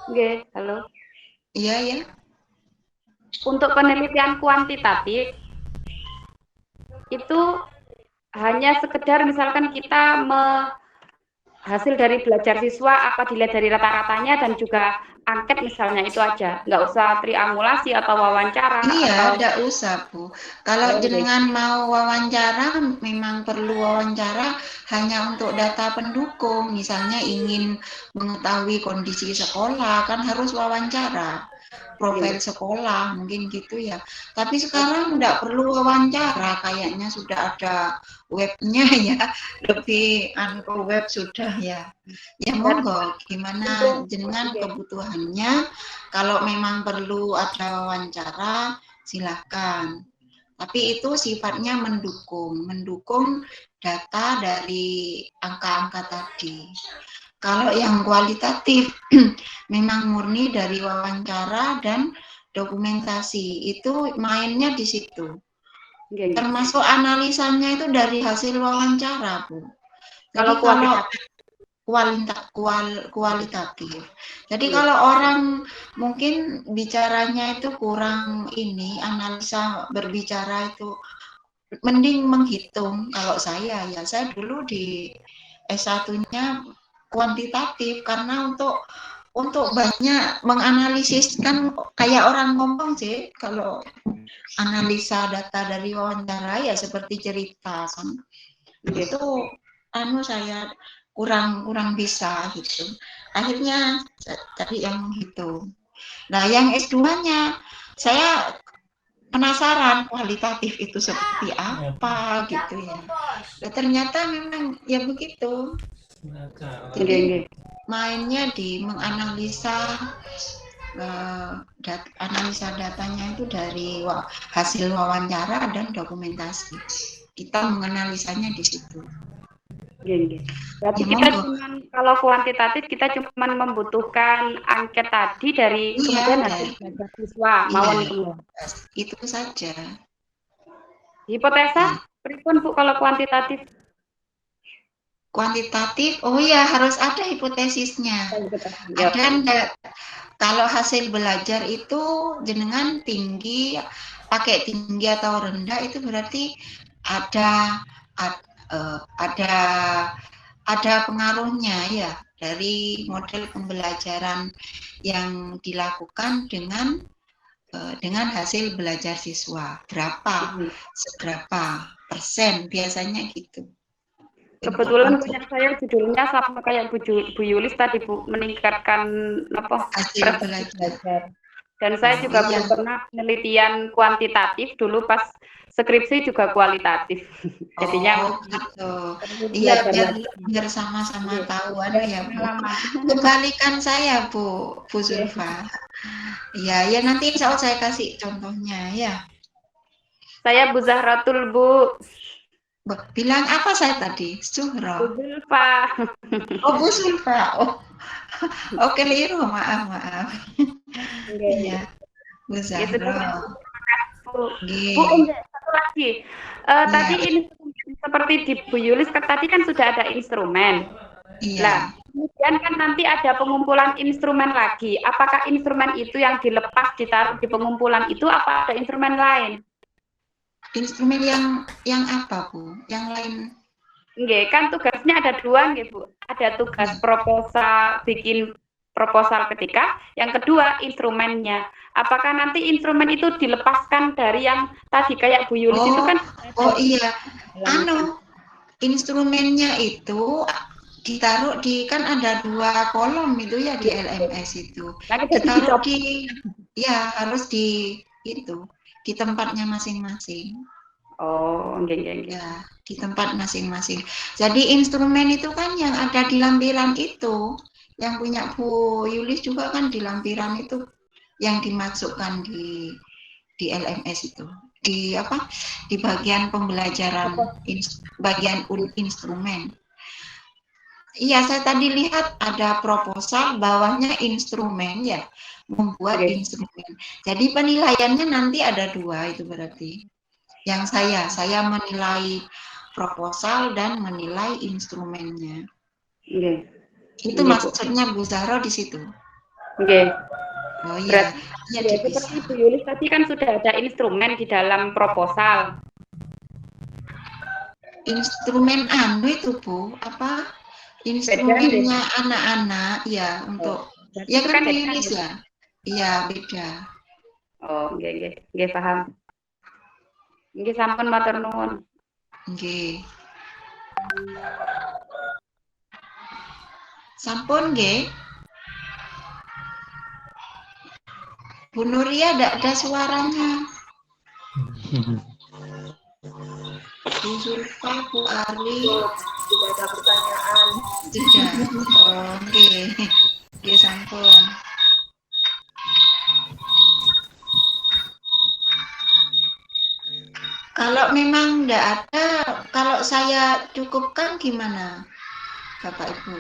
Oke, halo.
Iya ya.
Untuk penelitian kuantitatif itu hanya sekedar misalkan kita hasil dari belajar siswa apa dilihat dari rata-ratanya dan juga angket misalnya itu aja, nggak usah triangulasi atau wawancara
Iya,
atau
tidak usah, Bu. Kalau jenengan mau wawancara, memang perlu wawancara hanya untuk data pendukung. Misalnya ingin mengetahui kondisi sekolah, kan harus wawancara. Profil sekolah, mungkin gitu ya. Tapi sekarang tidak perlu wawancara, kayaknya sudah ada webnya ya. Lebih ke web sudah ya. Ya monggo, gimana jenengan kebutuhannya. Kalau memang perlu ada wawancara, silahkan. Tapi itu sifatnya mendukung data dari angka-angka tadi. Kalau yang kualitatif, memang murni dari wawancara dan dokumentasi. Itu mainnya di situ. Termasuk analisanya itu dari hasil wawancara, Bu. Jadi kalau kualitatif. Jadi kalau orang mungkin bicaranya itu kurang ini, analisa berbicara itu mending menghitung. Kalau saya dulu di S1-nya kuantitatif karena untuk banyak menganalisis kan kayak orang ngomong sih. Kalau analisa data dari wawancara ya seperti cerita kan. Itu saya kurang bisa gitu. Akhirnya tadi yang menghitung. Nah, yang S2-nya saya penasaran kualitatif itu seperti apa gitu ya. Dan ternyata memang ya begitu. Jadi mainnya di menganalisa analisa datanya itu dari hasil wawancara dan dokumentasi. Kita menganalisanya di situ.
Berarti kita cuman kalau kuantitatif kita cuma membutuhkan angket tadi dari kemudian hasil belajar siswa
itu saja.
Hipotesa pripun Bu kalau kuantitatif?
Kuantitatif, oh ya harus ada hipotesisnya. Ada kalau hasil belajar itu jenengan tinggi, pakai tinggi atau rendah itu berarti ada pengaruhnya ya dari model pembelajaran yang dilakukan dengan hasil belajar siswa seberapa persen biasanya gitu.
Kebetulan punya saya judulnya sama kayak Bu Yulis tadi Bu, meningkatkan
hasil belajar.
Dan saya juga belum pernah penelitian kuantitatif, dulu pas skripsi juga kualitatif. Jadinya
gitu. Iya, biar sama-sama tahuan ya Bu. Kembalikan saya Bu Zulfa. Ya nanti insya Allah saya kasih contohnya ya.
Saya Bu Zahratul Bu.
Bilang apa saya tadi? Zuhra.
Bu Zulfa.
Oh Bu Zulfa. Oh keliru, maaf. Iya, Bu Zahra.
Bu, satu lagi. Tadi ini seperti di Bu Yulis tadi kan sudah ada instrumen.
Iya.
Nah, kemudian kan nanti ada pengumpulan instrumen lagi. Apakah instrumen itu yang dilepas ditaruh di pengumpulan itu apa ada instrumen lain?
Instrumen yang apa Bu? Yang lain?
Nggih, kan tugasnya ada dua nggih Bu. Ada tugas proposal, bikin proposal ketika, yang kedua instrumennya. Apakah nanti instrumen itu dilepaskan dari yang tadi kayak Bu Yulis itu kan?
Oh iya, instrumennya itu ditaruh di kan ada 2 kolom itu ya di LMS itu. Ditaruh harus di tempatnya masing-masing.
Oh, enggak.
Ya, di tempat masing-masing. Jadi instrumen itu kan yang ada di lampiran itu, yang punya Bu Yulis juga kan di lampiran itu yang dimasukkan di LMS itu. Di bagian pembelajaran bagian instrumen. Iya, saya tadi lihat ada proposal, bawahnya instrumen ya, membuat instrumen. Jadi penilaiannya nanti ada 2 itu berarti. Yang saya menilai proposal dan menilai instrumennya. Itu maksudnya Bu Zahra di situ. Oh iya.
Seperti Bu Yulis tadi kan sudah ada instrumen di dalam proposal.
Instrumen itu Bu, instrumennya anak-anak ya untuk
Berarti
Ya
itu
kan
kan
rilis
beda.
lah. Iya, beda.
Oh, nggih paham. Nggih sampun matur nuwun.
Nggih. Sampun nggih. Bu Nuria tidak ada suaranya. Bu Zulfa, Bu Ari,
Tidak ada pertanyaan.
tidak. Oh, nggih. Nggih sampun. Kalau memang tidak ada, kalau saya cukupkan gimana, Bapak Ibu?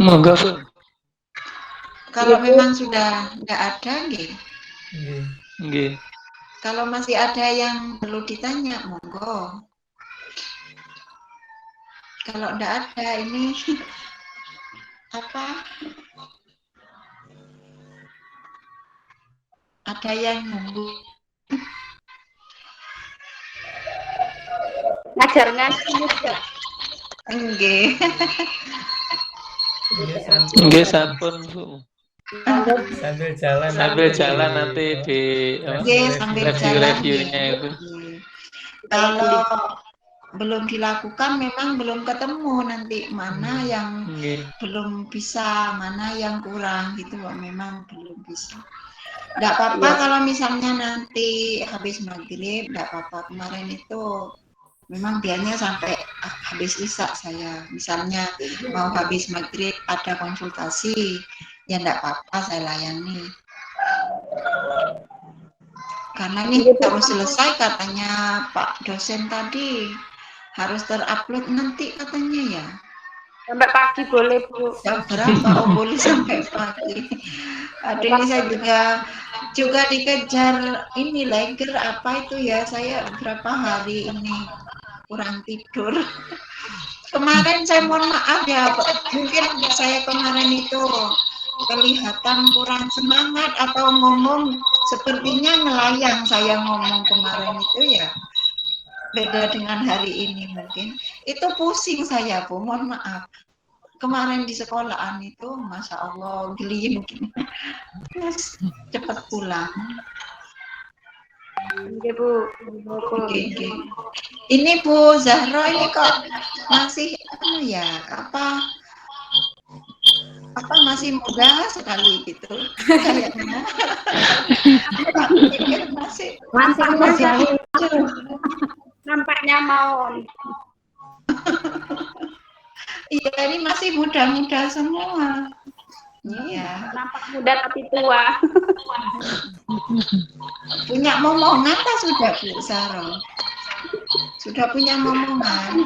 Monggo, Bu.
Kalau memang sudah tidak ada, nggih.
Nggih.
Kalau masih ada yang perlu ditanya, monggo. Kalau tidak ada, ini apa? Ada yang nunggu.
Ngajar ngaji juga.
Nggih.
Nggih sampun, Bu.
Sambil jalan
nanti di
Nggih, sambil jalan.
review-reviewnya itu.
Nggih. Kalau belum dilakukan memang belum ketemu nanti mana yang
Nggih.
belum bisa, mana yang kurang gitu loh, memang belum bisa. Enggak apa-apa kalau misalnya nanti habis maghrib, enggak apa-apa. Kemarin itu memang biasanya sampai habis isya saya. Misalnya mau habis maghrib ada konsultasi, ya enggak apa-apa saya layani. Karena ini harus selesai katanya Pak dosen tadi. Harus terupload nanti katanya ya.
Sampai pagi boleh, Bu.
Jam berapa? Oh, boleh sampai pagi. Aduh, ini saya juga dikejar ini leger apa itu ya. Saya berapa hari ini kurang tidur. Kemarin saya mohon maaf ya, mungkin saya kemarin itu kelihatan kurang semangat atau ngomong sepertinya ngelayang saya ngomong kemarin itu ya. Beda dengan hari ini mungkin. Itu pusing saya, Bu. Mohon maaf. Kemarin di sekolahan itu, Masya Allah, geli mungkin. Terus cepat pulang.
Nggih, Bu.
Oke. Ini Bu Zahro ini kok masih apa masih muda sekali gitu kayaknya. masih
Nampaknya mau.
Iya, ini masih muda-muda semua. Iya.
Nampak muda tapi tua.
Punya momongan tak sudah Bu Zahro? Sudah punya momongan?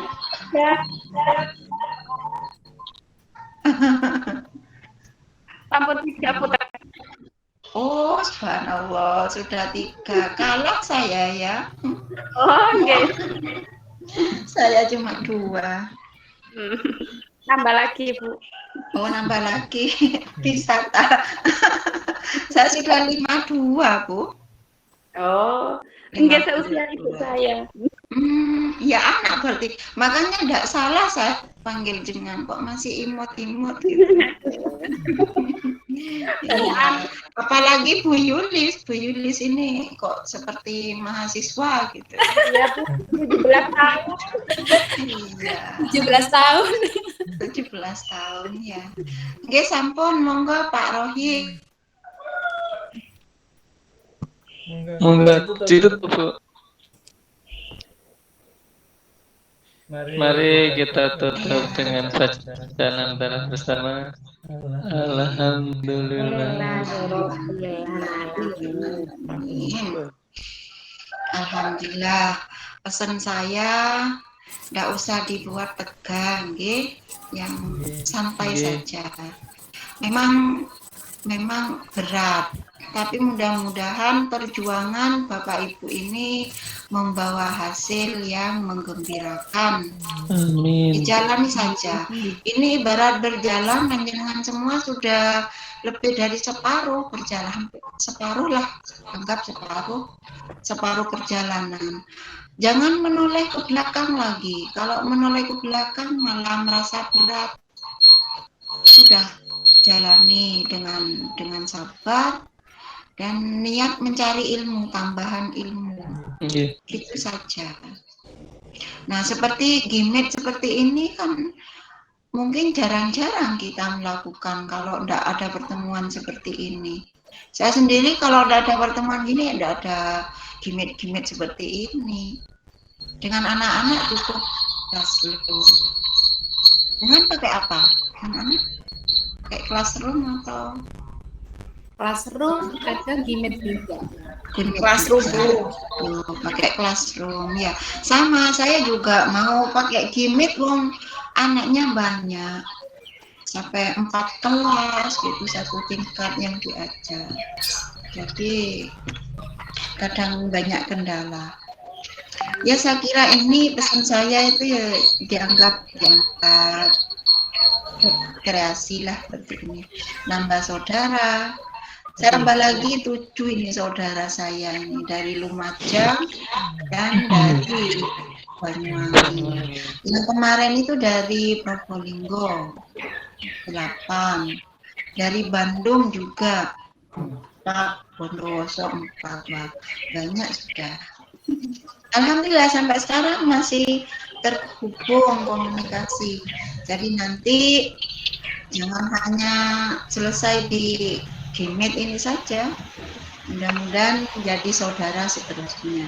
Ya. Sampun 3 putra.
Oh, subhanallah, sudah 3. Kalah saya ya.
Oh, nggih.
Saya cuma 2.
Nambah lagi, Bu.
Oh, nambah lagi. Bisa tak? Saya sudah 52, Bu.
Oh, nggih seusia ibu saya.
Ya anak berarti. Makanya enggak salah saya panggil jenengan, kok masih imut-imut gitu. Iya. Apalagi Bu Yulis ini kok seperti mahasiswa gitu.
Iya, Bu, 17 tahun.
Iya.
17 tahun.
17 tahun ya. Nggih sampun monggo Pak Rohi.
Monggo ditutup, Bu. Mari kita tutup dengan bacaan antara bersama. Alhamdulillah.
Alhamdulillah. Pesan saya enggak usah dibuat tegang, nggih. Yang santai saja. Memang berat, tapi mudah-mudahan perjuangan Bapak Ibu ini membawa hasil yang menggembirakan.
Amin.
Dijalani saja. Ini ibarat berjalan, dengan semua sudah lebih dari separuh berjalan, separuh lah, anggap separuh perjalanan. Jangan menoleh ke belakang lagi. Kalau menoleh ke belakang malah merasa berat. Sudah jalani dengan sabar dan niat mencari ilmu, tambahan ilmu. Itu saja. Nah, seperti gimmick seperti ini kan mungkin jarang-jarang kita melakukan kalau tidak ada pertemuan seperti ini. Saya sendiri kalau tidak ada pertemuan gini, tidak ada gimmick-gimmick seperti ini. Dengan anak-anak cukup classroom. Dengan pakai apa? Anak-anak pakai classroom atau
Classroom ada gimmick juga.
Classroom dulu.
pakai classroom ya. Sama, saya juga mau pakai gimmick, wong anaknya banyak. Sampai 4 kelas gitu, satu tingkat yang diajar. Jadi kadang banyak kendala. Ya saya kira ini pesan saya itu ya dianggap kreasi lah seperti ini. Nambah saudara. Saya tambah lagi 7 ini saudara saya ini dari Lumajang dan dari Banyuwangi. Yang kemarin itu dari Probolinggo 8, dari Bandung juga 4, Bondowoso 4, banyak sudah. Alhamdulillah sampai sekarang masih terhubung komunikasi. Jadi nanti jangan hanya selesai di gimmick ini saja, mudah-mudahan menjadi saudara seterusnya.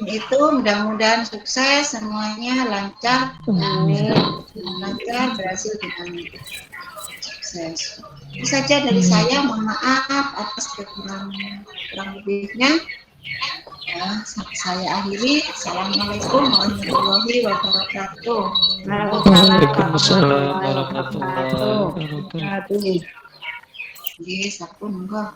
Itu mudah-mudahan sukses semuanya, lancar, lancar, berhasil dengan sukses. Itu saja dari saya, mohon maaf atas kurang lebihnya. Ya, saya akhiri. Assalamualaikum warahmatullahi wabarakatuh.
Waalaikumsalam warahmatullahi wabarakatuh.
Yes, aku enggak.